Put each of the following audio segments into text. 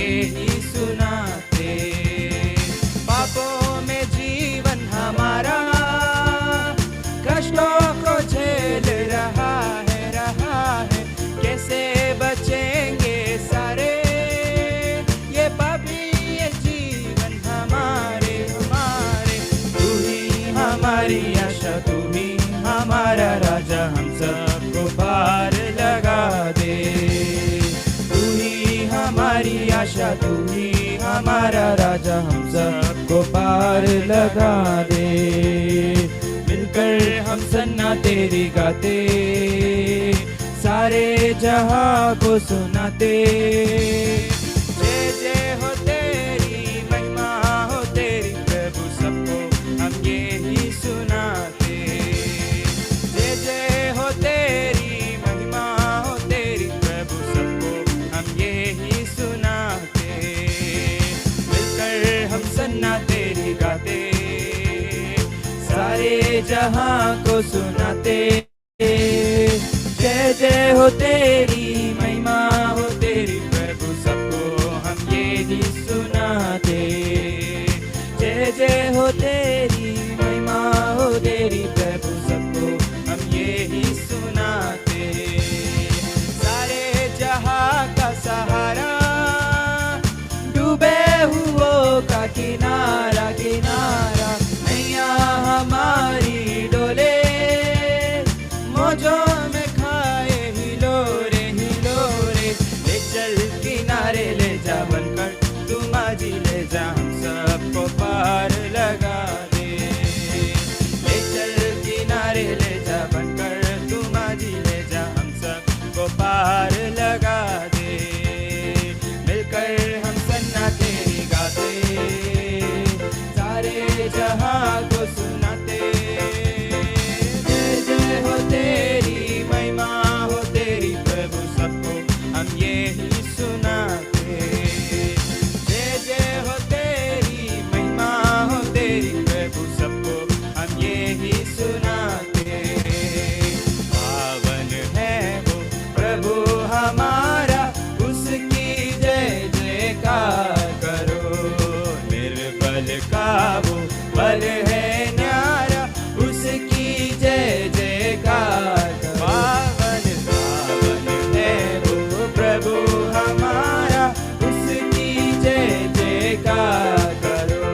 ही सुनाते। पापों में जीवन हमारा कष्टों को झेल रहा है, कैसे बचेंगे सारे ये पापी ये जीवन हमारे। तू ही हमारी आशा, तू ही हमारा राजा, हम सबको पार लगा दे। तू ही हमारी आशा, तू ही हमारा राजा, हम सबको पार लगा दे। मिलकर हम सन्ना तेरी गाते, सारे जहां को सुनाते। जय जय हो तेरी, महिमा हो तेरी प्रभु, सबको हम ये ही सुनाते। जय जय हो तेरी, महिमा हो तेरी प्रभु, सबको हम ये ही सुनाते। मिलकर हम सन्ना तेरी गाते, सारे जहां को सुनाते। जय जय हो तेरी, महिमा हो तेरी प्रभु, सबको हम ये ही सुनाते। जय जय हो तेरी, महिमा हो तेरी प्रभु, सबको हम ये ही सुनाते। सारे जहां का सहारा, डूबे हुओं का किनारा किनारा, नैया हमारी डोले, मौजों में खाए हिलोरे हिलोरे। ले चल किनारे ले जा, बनकर तू माझी ले जा, हम सबको पार लगा दे। ले चल किनारे ले जा, बनकर तू माझी ले जा, हम सबको पार लगा दे। मिलकर हम सन्ना तेरी गाते, सारे जहां को सुनाते। जय जय हो तेरी, महिमा हो तेरी प्रभु, सबको हम ये ही सुनाते। जय जय हो तेरी, महिमा हो तेरी प्रभु, सबको हम ये ही सुनाते। पावन है वो प्रभु हमारा, उसकी जय जयकार करो। निर्बल का वो बल है न्यारा, उसकी जय जयकार करो। पावन पावन है वो प्रभु हमारा, उसकी जय जयकार करो।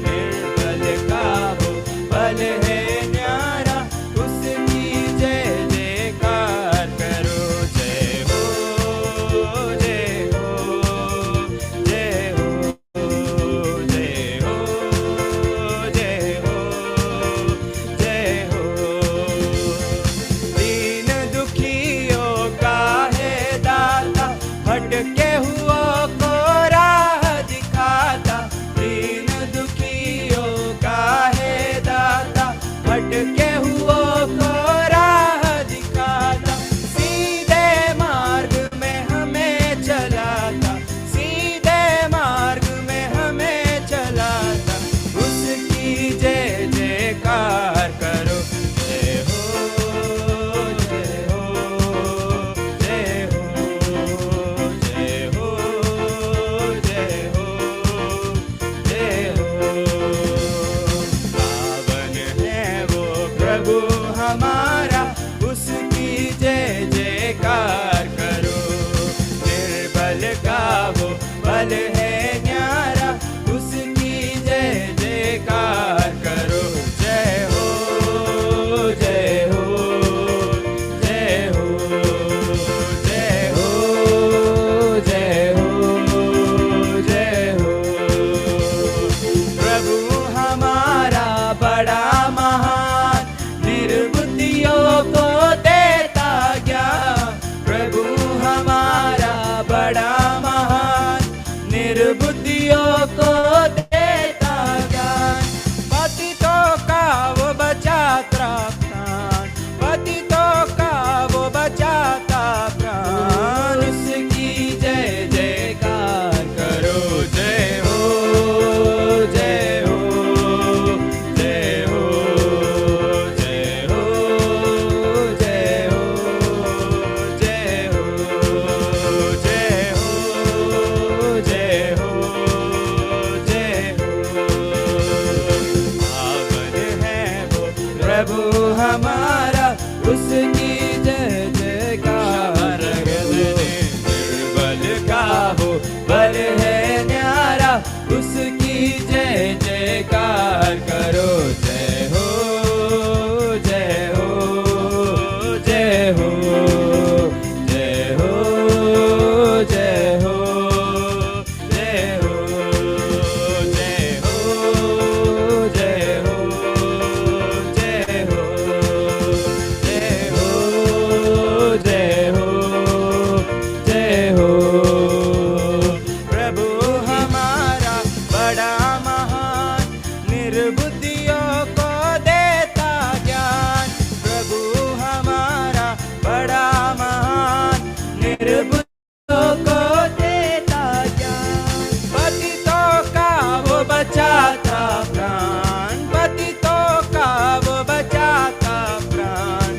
निर्बल का वो बल है न्यारा, उसकी जय जयकार करो। जय हो जय हो जय हो जय हो जय हो जय हो। दीन दुखियों का है दाता, भटके हुओं को राह दिखाता। दीन दुखियों का है दाता, भटके हुओं को राह दिखाता। सीधे मार्ग में हमें चलाता, सीधे मार्ग में हमें चलाता, उसकी जय जयकार करो। जय हो जय हो जय हो जय हो जय हो जय हो। पावन है वो प्रभु हमारा, उसकी जय जयकार करो। निर्बल का वो बल है न्यारा, उसकी जय जयकार करो। जय हो जय हो जय हो जय हो जय हो जय हो। प्रभु हमारा बड़ा महान, निर्बुद्धियों को देता ज्ञान। प्रभु हमारा बड़ा महान, बल है न्यारा, उसकी जय जयकार करो। जय हो जय हो जय हो जय हो जय हो जय हो जय हो जय हो जय हो जय हो जय हो जय हो। प्रभु हमारा बड़ा महान, निर्बुद्धियों को देता ज्ञान। प्रभु हमारा बड़ा महान, निर्बुद्धियों को देता ज्ञान। पतितों का वो बचाता प्राण, पतितों का वो बचाता प्राण,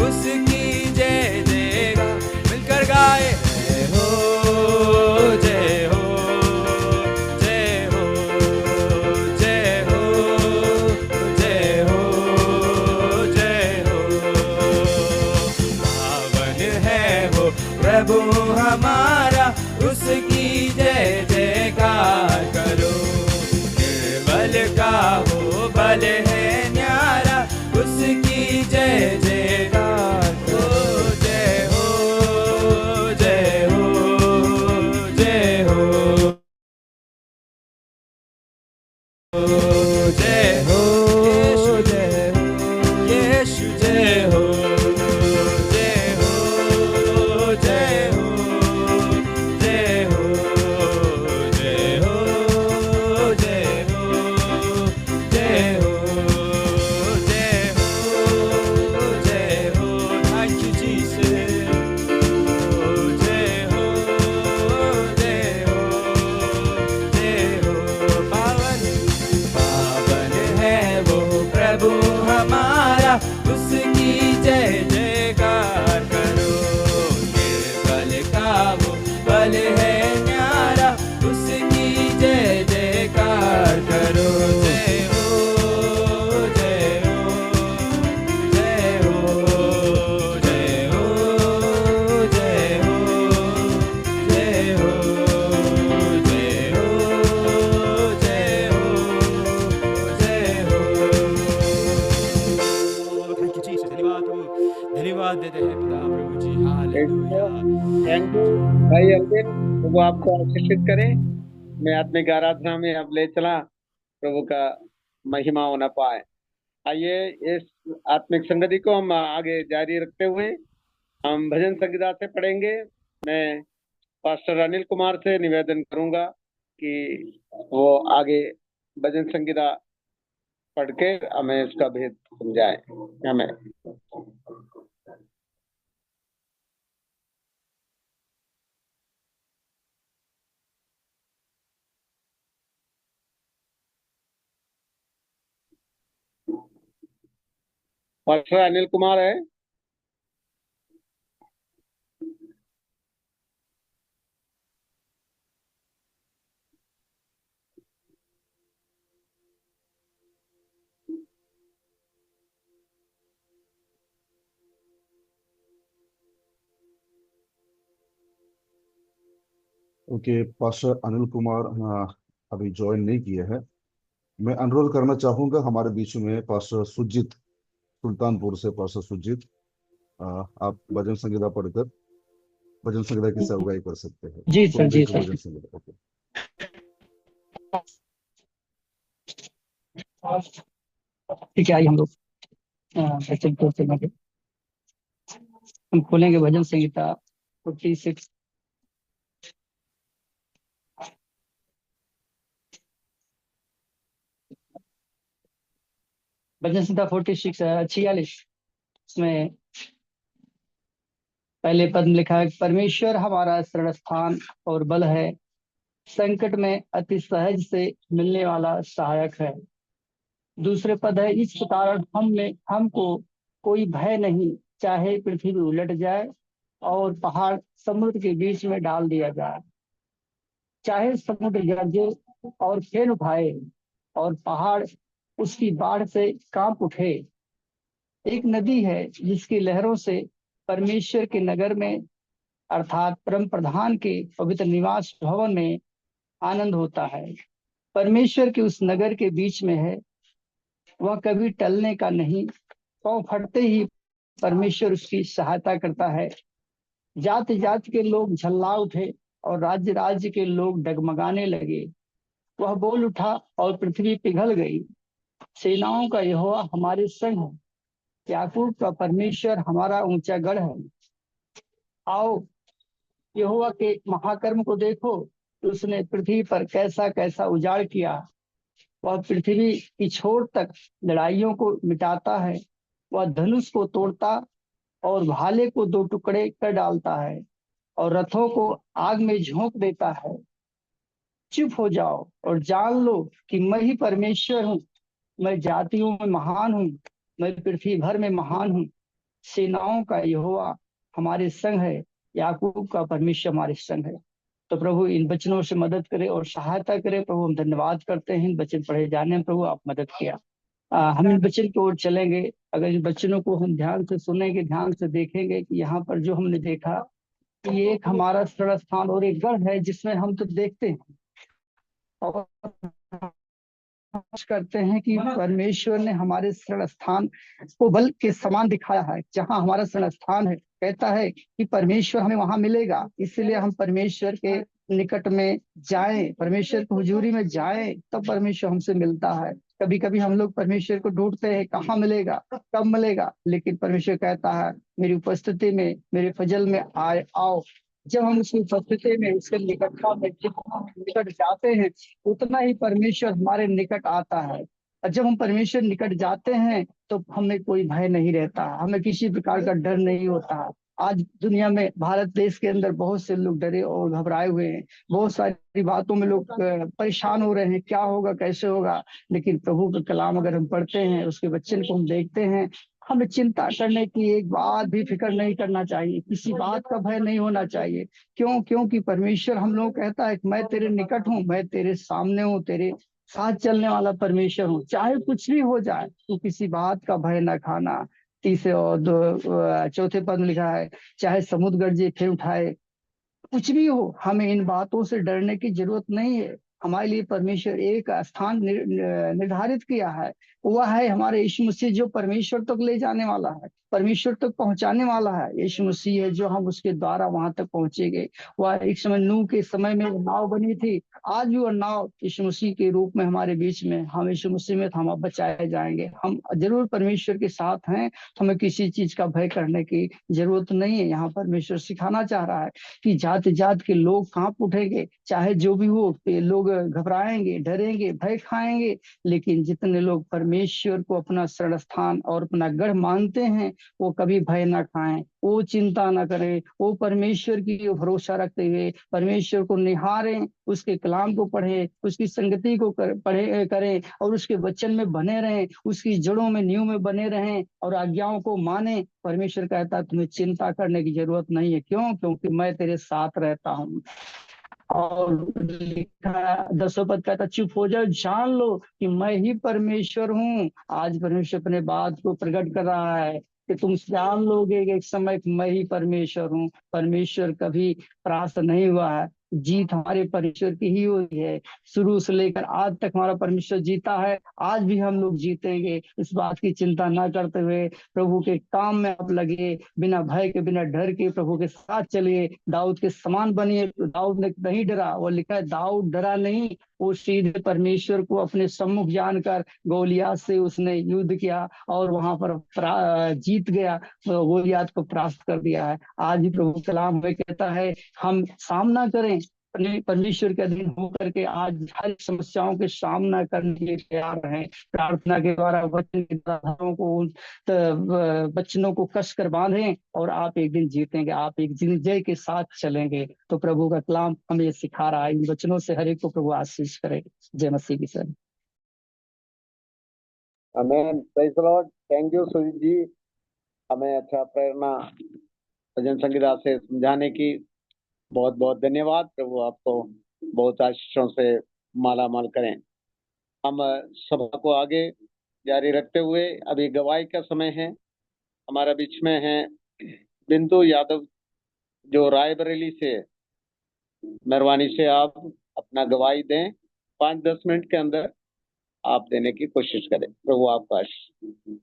उसकी जय देगा। मिलकर गाए जय हो जय हो जय हो जय हो जय हो जय हो। पावन है वो प्रभु हमारा, उसकी जय जयकार करो। निर्बल का वो बल है न्यारा, उसकी जय जयकार करो। जय हो जय हो जय हो जय हो जय हो यीशु जय हो जय हो जय हो जय हो जय हो जय हो जय हो जय हो जय हो। Thank you Jesus. जय हो जय हो जय हो। पावन पावन है वो प्रभु हमारा, उसकी जय जयकार करो। निर्बल का वो बल है न्यारा, उसकी जय जयकार करो। जय हो जय हो जय हो जय हो जय हो जय हो जय हो जय हो जय हो। Thank you Jesus. धन्यवाद देते हैं पिता प्रभु जी। हालेलुया। थैंक यू भाई अल्विन, प्रभु आपको आशीषित करें। मैं आत्मिक आराधना में अब ले चला, प्रभु का महिमा होना पाए। आइए इस आत्मिक संगति को हम आगे जारी रखते हुए हम भजन संगीता से पढ़ेंगे। मैं पास्टर अनिल कुमार से निवेदन करूंगा कि वो आगे भजन संगीता पढ़ के हमें इसका भेद समझाए। हमें पास्टर अनिल कुमार है। ओके, पास्टर अनिल कुमार अभी ज्वाइन नहीं किए हैं। मैं अनरोल करना चाहूंगा हमारे बीच में पास्टर सुजीत, सुल्तानपुर से पास्टर सुजीत। आप भजन संगीता पढ़कर भजन संगीता की सेवकाई कर सकते हैं। जी सर, जी सुखदेव सर। भजन संगीता। ओके, ठीक है, आइए हम लोग बच्चन को चलेंगे। हम खोलेंगे भजन संहिता 46। भजन संहिता 46 उसमें पहले पद में लिखा है, परमेश्वर हमारा शरण स्थान और बल है, संकट में अति सहज से मिलने वाला सहायक है। दूसरे पद है, इस कारण हमको कोई भय नहीं, चाहे पृथ्वी उलट जाए और पहाड़ समुद्र के बीच में डाल दिया जाए, चाहे समुद्र गरजे और फेन उठाए और पहाड़ उसकी बाढ़ से कांप उठे। एक नदी है जिसकी लहरों से परमेश्वर के नगर में अर्थात परम प्रधान के पवित्र निवास भवन में आनंद होता है। परमेश्वर के उस नगर के बीच में है, वह कभी टलने का नहीं। पाँव फटते ही परमेश्वर उसकी सहायता करता है। जाति जाति के लोग झल्ला उठे और राज्य राज्य के लोग डगमगाने लगे। वह बोल उठा और पृथ्वी पिघल गई। सेनाओं का यहोवा हमारे संग है, याकूब का परमेश्वर हमारा ऊंचा गढ़ है। आओ यहोवा के महाकर्म को देखो, उसने पृथ्वी पर कैसा कैसा उजाड़ किया। वह पृथ्वी की छोर तक लड़ाइयों को मिटाता है। वह धनुष को तोड़ता और भाले को दो टुकड़े कर डालता है और रथों को आग में झोंक देता है। चुप हो जाओ और जान लो कि मैं ही परमेश्वर हूँ। मैं जातियों में महान हूँ, मैं पृथ्वी भर में महान हूँ। सेनाओं का यहोवा हमारे संग है, याकूब का परमेश्वर हमारे संग है। तो प्रभु इन वचनों से मदद करे और सहायता करे। प्रभु हम धन्यवाद करते हैं इन वचन पढ़े जाने में, प्रभु आप मदद किया। हम इन वचन की ओर चलेंगे। अगर इन वचनों को हम ध्यान से सुनेंगे, ध्यान से देखेंगे कि यहाँ पर जो हमने देखा कि ये एक हमारा शरण स्थान और एक गढ़ है जिसमें हम तो देखते हैं और करते हैं कि परमेश्वर ने हमारे शरण स्थान को बल के समान दिखाया है। जहां हमारा शरण स्थान है, कहता है कि परमेश्वर हमें वहां मिलेगा। इसलिए हम परमेश्वर के निकट में जाएं, परमेश्वर की हुजूरी में जाएं, तब परमेश्वर हमसे मिलता है। कभी कभी हम लोग परमेश्वर को ढूंढते हैं, कहाँ मिलेगा, कब मिलेगा, लेकिन परमेश्वर कहता है मेरी उपस्थिति में, मेरे फजल में आए आओ। जब हम उसकी उपस्थिति में, उसके निकटता में जितना निकट जाते हैं, उतना ही परमेश्वर हमारे निकट आता है। और जब हम परमेश्वर निकट जाते हैं तो हमें कोई भय नहीं रहता, हमें किसी प्रकार का डर नहीं होता। आज दुनिया में, भारत देश के अंदर बहुत से लोग डरे और घबराए हुए हैं। बहुत सारी बातों में लोग परेशान हो रहे हैं, क्या होगा, कैसे होगा। लेकिन प्रभु का कलाम अगर हम पढ़ते हैं, उसके वचन को हम देखते हैं, हमें चिंता करने की एक बात भी फिक्र नहीं करना चाहिए, किसी बात का भय नहीं होना चाहिए। क्यों? क्योंकि परमेश्वर हम लोग कहता है कि मैं तेरे निकट हूँ, मैं तेरे सामने हूँ, तेरे साथ चलने वाला परमेश्वर हूँ। चाहे कुछ भी हो जाए, तू किसी बात का भय न खाना। तीसरे और चौथे पद में लिखा है, चाहे समुद्र गरजे फिर उठाए, कुछ भी हो, हमें इन बातों से डरने की जरूरत नहीं है। हमारे लिए परमेश्वर एक स्थान निर्धारित किया है, वह है हमारे यीशु मसीह, जो परमेश्वर तक ले जाने वाला है, परमेश्वर तक पहुंचाने वाला है। यीशु मसीह है जो हम उसके द्वारा वहां तक पहुंचेंगे। वह एक समय नूह के समय में नाव बनी थी, आज भी वह नाव यीशु मसीह के रूप में हमारे बीच में, हम यीशु मसीह में हम अब बचाए जाएंगे। हम जरूर परमेश्वर के साथ हैं, तो हमें किसी चीज का भय करने की जरूरत नहीं है। यहाँ परमेश्वर सिखाना चाह रहा है कि जात जात के लोग कांप उठेंगे, चाहे जो भी हो, लोग घबराएंगे, डरेंगे, भय खाएंगे। लेकिन जितने लोग परमेश्वर को अपना शरण स्थान और अपना गढ़ मानते हैं, वो कभी भय ना खाएं, वो चिंता ना करें, वो परमेश्वर की भरोसा रखते हुए परमेश्वर को निहारें, उसके कलाम को पढ़ें, उसकी संगति को पढ़े करें और उसके वचन में बने रहें, उसकी जड़ों में, नींव में बने रहें और आज्ञाओं को माने। परमेश्वर कहता है तुम्हें चिंता करने की जरूरत नहीं है। क्यों? क्योंकि मैं तेरे साथ रहता हूँ। और लिखा 10वां पद कहता चुप हो जाओ, जान लो कि मैं ही परमेश्वर हूँ। आज परमेश्वर अपने बात को प्रकट कर रहा है कि तुम जान लोगे कि एक समय मैं ही परमेश्वर हूँ। परमेश्वर कभी परास्त नहीं हुआ है, जीत हमारे परमेश्वर की ही हुई है। शुरू से लेकर आज तक हमारा परमेश्वर जीता है, आज भी हम लोग जीतेंगे। इस बात की चिंता ना करते हुए प्रभु के काम में आप लगे, बिना भय के, बिना डर के प्रभु के साथ चलिए, दाऊद के समान बनिए। दाऊद ने नहीं डरा, वो लिखा है दाऊद डरा नहीं, वो सीधे परमेश्वर को अपने सम्मुख जानकर गोलियात से उसने युद्ध किया और वहां पर जीत गया, गोलियात को परास्त कर दिया है। आज भी प्रभु कलाम में कहता है हम सामना करें, परमेश्वर के अधीन होकर के आज हर समस्याओं के सामना करने के लिए तैयार रहें। प्रार्थना के द्वारा, वचन के द्वारा बच्चों को कस कर बांधें और आप एक दिन जीतेंगे, आप एक दिन जय के साथ चलेंगे। तो प्रभु का कलाम हमें ये सिखा रहा है। इन वचनों से हर एक को प्रभु आशीष करे। जय मसीह की sir. Amen, praise the Lord. Thank you Sujit ji, हमें अच्छा प्रेरणा भजन संगीता से समझाने की बहुत बहुत धन्यवाद। प्रभु आपको बहुत आशीषों से माला माल करें। हम सभा को आगे जारी रखते हुए, अभी गवाही का समय है। हमारा बीच में है बिंदु यादव जो रायबरेली से, मेहरबानी से आप अपना गवाही दें। 5-10 मिनट के अंदर आप देने की कोशिश करें। प्रभु आपका आशीष।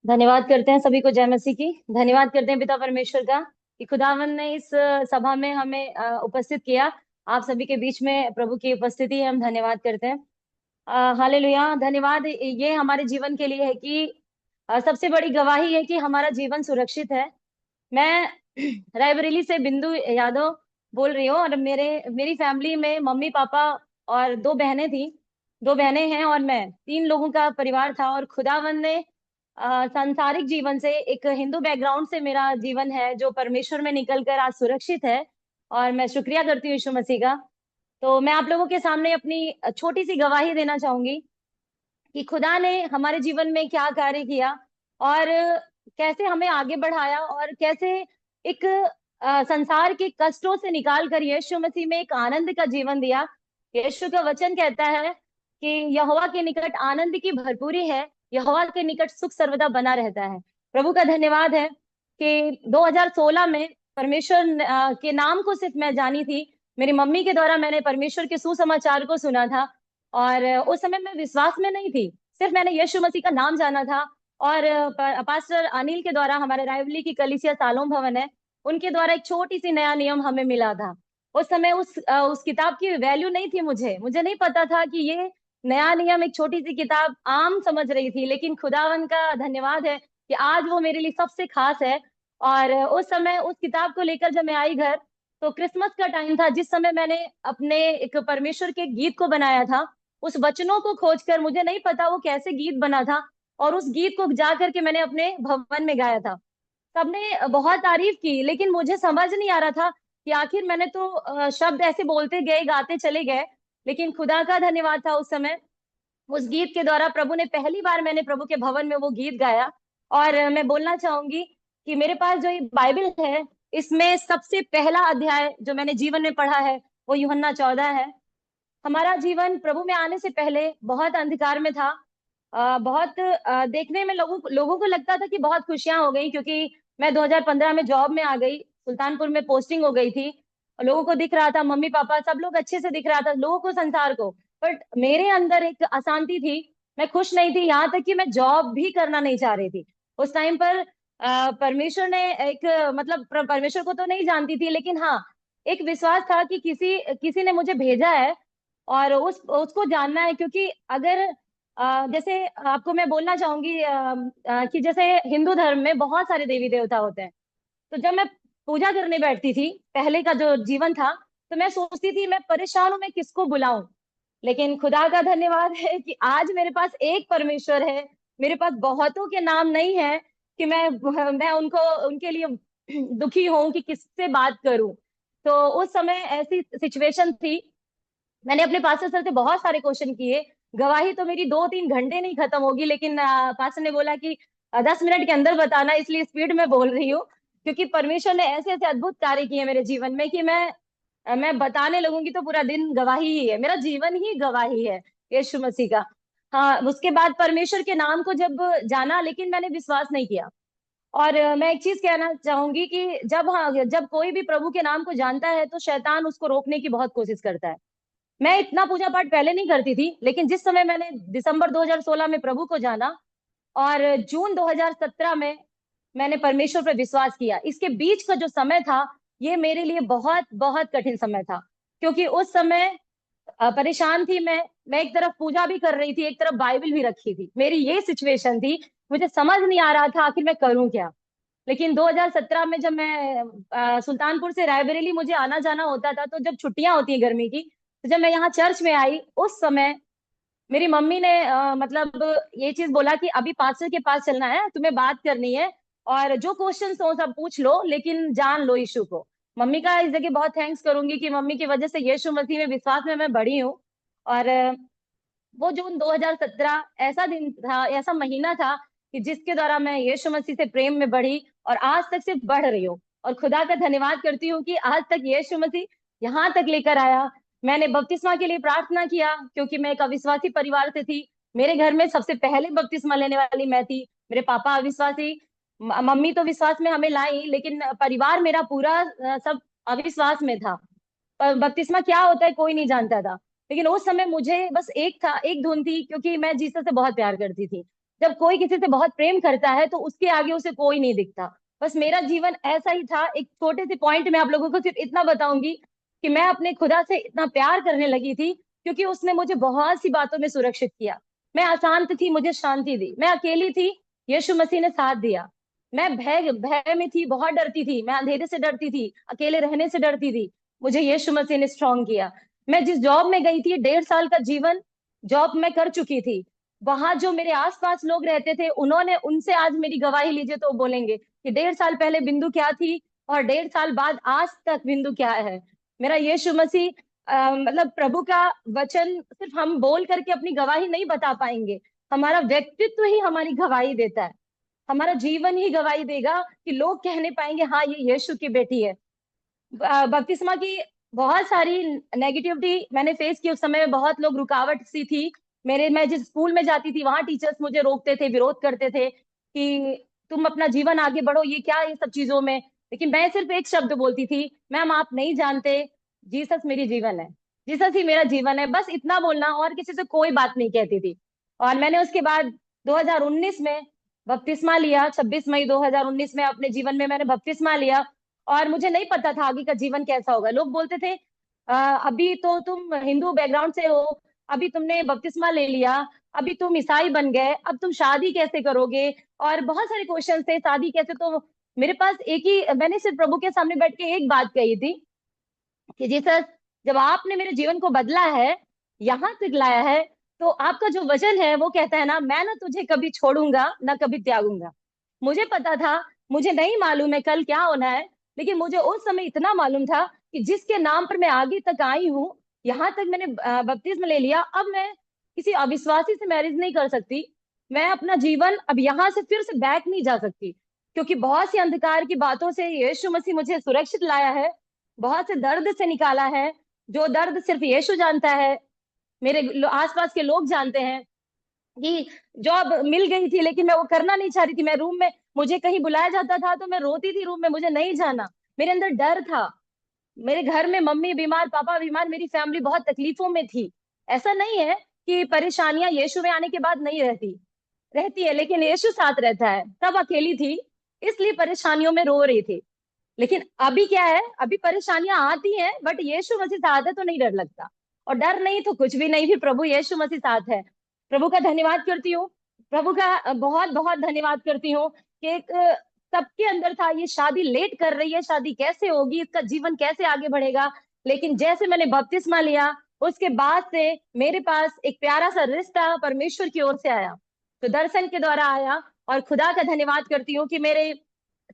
धन्यवाद करते हैं सभी को जय मसीह की। धन्यवाद करते हैं पिता परमेश्वर का कि खुदावन ने इस सभा में हमें उपस्थित किया। आप सभी के बीच में प्रभु की उपस्थिति है, हम धन्यवाद करते हैं। हालेलुया। धन्यवाद ये हमारे जीवन के लिए है कि सबसे बड़ी गवाही है कि हमारा जीवन सुरक्षित है। मैं रायबरेली से बिंदु यादव बोल रही हूँ और मेरी फैमिली में मम्मी पापा और 2 बहनें थी। 2 बहनें हैं और मैं, 3 लोगों का परिवार था। और खुदावन ने सांसारिक जीवन से, एक हिंदू बैकग्राउंड से मेरा जीवन है जो परमेश्वर में निकलकर आज सुरक्षित है, और मैं शुक्रिया करती हूँ यीशु मसीह का। तो मैं आप लोगों के सामने अपनी छोटी सी गवाही देना चाहूंगी कि खुदा ने हमारे जीवन में क्या कार्य किया और कैसे हमें आगे बढ़ाया, और कैसे एक संसार के कष्टों से निकाल कर यीशु मसीह में एक आनंद का जीवन दिया। यीशु का वचन कहता है कि यहोवा के निकट आनंद की भरपूरी है, यहोवा के निकट सुख सर्वदा बना रहता है। प्रभु का धन्यवाद है कि 2016 में परमेश्वर के नाम को सिर्फ मैं जानी थी। मेरी मम्मी के द्वारा मैंने परमेश्वर के सुसमाचार को सुना था, और उस समय मैं विश्वास में नहीं थी, सिर्फ मैंने यीशु मसीह का नाम जाना था। और पास्टर अनिल के द्वारा, हमारे रायबरेली की कलीसिया सालोम भवन है, उनके द्वारा एक छोटी सी नया नियम हमें मिला था। उस समय उस किताब की वैल्यू नहीं थी, मुझे नहीं पता था कि ये नया नियम एक छोटी सी किताब आम समझ रही थी, लेकिन खुदावन का धन्यवाद है कि आज वो मेरे लिए सबसे खास है। और उस समय उस किताब को लेकर जब मैं आई घर, तो क्रिसमस का टाइम था, जिस समय मैंने अपने एक परमेश्वर के गीत को बनाया था। उस वचनों को खोजकर, मुझे नहीं पता वो कैसे गीत बना था, और उस गीत को जा करके मैंने अपने भवन में गाया था। सबने बहुत तारीफ की, लेकिन मुझे समझ नहीं आ रहा था कि आखिर मैंने तो शब्द ऐसे बोलते गए, गाते चले गए, लेकिन खुदा का धन्यवाद था उस समय उस गीत के द्वारा प्रभु ने, पहली बार मैंने प्रभु के भवन में वो गीत गाया। और मैं बोलना चाहूंगी कि मेरे पास जो ये बाइबल है, इसमें सबसे पहला अध्याय जो मैंने जीवन में पढ़ा है वो यूहन्ना 14 है। हमारा जीवन प्रभु में आने से पहले बहुत अंधकार में था। बहुत देखने में लोगों को लगता था कि बहुत खुशियां हो गई, क्योंकि मैं 2015 में जॉब में आ गई, सुल्तानपुर में पोस्टिंग हो गई थी। लोगों को दिख रहा था, मम्मी पापा सब लोग अच्छे से दिख रहा था लोगों को, संसार को। बट मेरे अंदर एक अशांति थी, मैं खुश नहीं थी, यहाँ तक कि मैं जॉब भी करना नहीं चाह रही थी। उस टाइम पर परमेश्वर ने एक, मतलब परमेश्वर को तो नहीं जानती थी, लेकिन हाँ, एक विश्वास था कि किसी ने मुझे भेजा है और उसको जानना है। क्योंकि अगर जैसे आपको मैं बोलना चाहूंगी कि जैसे हिंदू धर्म में बहुत सारे देवी देवता होते हैं, तो जब मैं पूजा करने बैठती थी, पहले का जो जीवन था, तो मैं सोचती थी मैं परेशान हूं, मैं किसको बुलाऊं। लेकिन खुदा का धन्यवाद है कि आज मेरे पास एक परमेश्वर है, मेरे पास बहुतों के नाम नहीं है कि मैं उनके लिए दुखी हूं कि किससे बात करूं। तो उस समय ऐसी सिचुएशन थी, मैंने अपने पास्टर सर से बहुत सारे क्वेश्चन किए। गवाही तो मेरी 2-3 घंटे नहीं खत्म होगी, लेकिन पास्टर ने बोला कि 10 मिनट के अंदर बताना, इसलिए स्पीड में बोल रही हूँ। क्योंकि परमेश्वर ने ऐसे ऐसे अद्भुत कार्य किए मेरे जीवन में कि मैं बताने लगूंगी तो पूरा दिन गवाही ही है, मेरा जीवन ही गवाही है यीशु मसीह का। हाँ, उसके बाद परमेश्वर के नाम को जब जाना, लेकिन मैंने विश्वास नहीं किया। और मैं एक चीज कहना चाहूंगी कि जब कोई भी प्रभु के नाम को जानता है, तो शैतान उसको रोकने की बहुत कोशिश करता है। मैं इतना पूजा पाठ पहले नहीं करती थी, लेकिन जिस समय मैंने दिसंबर 2016 में प्रभु को जाना और जून 2017 में मैंने परमेश्वर पर विश्वास किया, इसके बीच का जो समय था, ये मेरे लिए बहुत बहुत कठिन समय था। क्योंकि उस समय परेशान थी मैं एक तरफ पूजा भी कर रही थी, एक तरफ बाइबल भी रखी थी, मेरी ये सिचुएशन थी। मुझे समझ नहीं आ रहा था आखिर मैं करूं क्या। लेकिन 2017 में जब मैं सुल्तानपुर से रायबरेली मुझे आना जाना होता था, तो जब छुट्टियां होती है गर्मी की, तो जब मैं यहाँ चर्च में आई, उस समय मेरी मम्मी ने मतलब ये चीज बोला कि अभी पास्टर के पास चलना है, तुम्हें बात करनी है, और जो क्वेश्चन हो सब पूछ लो, लेकिन जान लो यीशु को। मम्मी का इस जगह बहुत थैंक्स करूंगी कि मम्मी की वजह से यीशु मसीह में विश्वास में मैं बढ़ी हूँ। और वो जून 2017 ऐसा दिन था, ऐसा महीना था कि जिसके द्वारा मैं यीशु मसीह से प्रेम में बढ़ी, और आज तक सिर्फ बढ़ रही हूँ। और खुदा का धन्यवाद करती हूँ कि आज तक यीशु मसीह यहाँ तक लेकर आया। मैंने बपतिस्मा के लिए प्रार्थना किया, क्योंकि मैं एक अविश्वासी परिवार से थी। मेरे घर में सबसे पहले बपतिस्मा लेने वाली मैं थी, मेरे पापा अविश्वासी। मम्मी तो विश्वास में हमें लाई, लेकिन परिवार मेरा पूरा सब अविश्वास में था। बपतिस्मा क्या होता है कोई नहीं जानता था। लेकिन उस समय मुझे बस एक धुन थी, क्योंकि मैं जीसस से बहुत प्यार करती थी। जब कोई किसी से बहुत प्रेम करता है तो उसके आगे उसे कोई नहीं दिखता। बस मेरा जीवन ऐसा ही था। एक छोटे से पॉइंट में आप लोगों को सिर्फ इतना बताऊंगी कि मैं अपने खुदा से इतना प्यार करने लगी थी, क्योंकि उसने मुझे बहुत सी बातों में सुरक्षित किया। मैं अशांत थी, मुझे शांति दी। मैं अकेली थी, यीशु मसीह ने साथ दिया। मैं भय भय में थी, बहुत डरती थी। मैं अंधेरे से डरती थी, अकेले रहने से डरती थी। मुझे यीशु मसीह ने स्ट्रॉन्ग किया। मैं जिस जॉब में गई थी, 1.5 साल का जीवन जॉब में कर चुकी थी। वहां जो मेरे आसपास लोग रहते थे, उन्होंने उनसे आज मेरी गवाही लीजिए तो वो बोलेंगे कि 1.5 साल पहले बिंदु क्या थी और 1.5 साल बाद आज तक बिंदु क्या है। मेरा यीशु मसीह मतलब प्रभु का वचन सिर्फ हम बोल करके अपनी गवाही नहीं बता पाएंगे। हमारा व्यक्तित्व ही हमारी गवाही देता है। हमारा जीवन ही गवाही देगा कि लोग कहने पाएंगे हाँ ये यीशु की बेटी है। बपतिस्मा की बहुत सारी नेगेटिविटी मैंने फेस की। उस समय बहुत लोग रुकावट सी थी। मैं जिस स्कूल में जाती थी वहां टीचर्स मुझे रोकते थे, विरोध करते थे कि तुम अपना जीवन आगे बढ़ो, ये क्या ये सब चीजों में। लेकिन मैं सिर्फ एक शब्द बोलती थी, मैम आप नहीं जानते, जीसस मेरी जीवन है, जीसस ही मेरा जीवन है। बस इतना बोलना, और किसी से कोई बात नहीं कहती थी। और मैंने उसके बाद 2019 में बपतिस्मा लिया। 26 मई 2019 में अपने जीवन में मैंने बपतिस्मा लिया। और मुझे नहीं पता था आगे का जीवन कैसा होगा। लोग बोलते थे अभी तो तुम हिंदू बैकग्राउंड से हो, अभी तुमने बपतिस्मा ले लिया, अभी तुम ईसाई बन गए, अब तुम शादी कैसे करोगे। और बहुत सारे क्वेश्चन थे, शादी कैसे। तो मेरे पास एक ही, मैंने सिर्फ प्रभु के सामने बैठ के एक बात कही थी कि जीसस, जब आपने मेरे जीवन को बदला है, यहाँ तक लाया है, तो आपका जो वचन है वो कहता है ना, मैं ना तुझे कभी छोड़ूंगा ना कभी त्यागूंगा। मुझे पता था, मुझे नहीं मालूम है कल क्या होना है, लेकिन मुझे उस समय इतना मालूम था कि जिसके नाम पर मैं आगे तक आई हूँ, यहाँ तक मैंने बपतिस्म ले लिया, अब मैं किसी अविश्वासी से मैरिज नहीं कर सकती। मैं अपना जीवन अब यहाँ से फिर से बैक नहीं जा सकती, क्योंकि बहुत सी अंधकार की बातों से यीशु मसीह मुझे सुरक्षित लाया है। बहुत से दर्द से निकाला है, जो दर्द सिर्फ यीशु जानता है। मेरे आसपास के लोग जानते हैं कि जॉब मिल गई थी, लेकिन मैं वो करना नहीं चाह रही थी। मैं रूम में, मुझे कहीं बुलाया जाता था तो मैं रोती थी रूम में, मुझे नहीं जाना। मेरे अंदर डर था। मेरे घर में मम्मी बीमार, पापा बीमार, मेरी फैमिली बहुत तकलीफों में थी। ऐसा नहीं है कि परेशानियां यीशु में आने के बाद नहीं रहती, रहती है, लेकिन यीशु साथ रहता है। तब अकेली थी, इसलिए परेशानियों में रो रही थी। लेकिन अभी क्या है, अभी परेशानियां आती हैं, बट यीशु मसीह साथ है तो नहीं डर लगता। और डर नहीं तो कुछ भी नहीं, भी प्रभु यीशु मसीह साथ है। प्रभु का धन्यवाद करती हूँ। प्रभु का बहुत बहुत धन्यवाद करती हूँ कि एक सबके अंदर था, ये शादी लेट कर रही है, शादी कैसे होगी, इसका जीवन कैसे आगे बढ़ेगा। लेकिन जैसे मैंने बपतिस्मा लिया, उसके बाद से मेरे पास एक प्यारा सा रिश्ता परमेश्वर की ओर से आया, तो दर्शन के द्वारा आया। और खुदा का धन्यवाद करती हूँ कि मेरे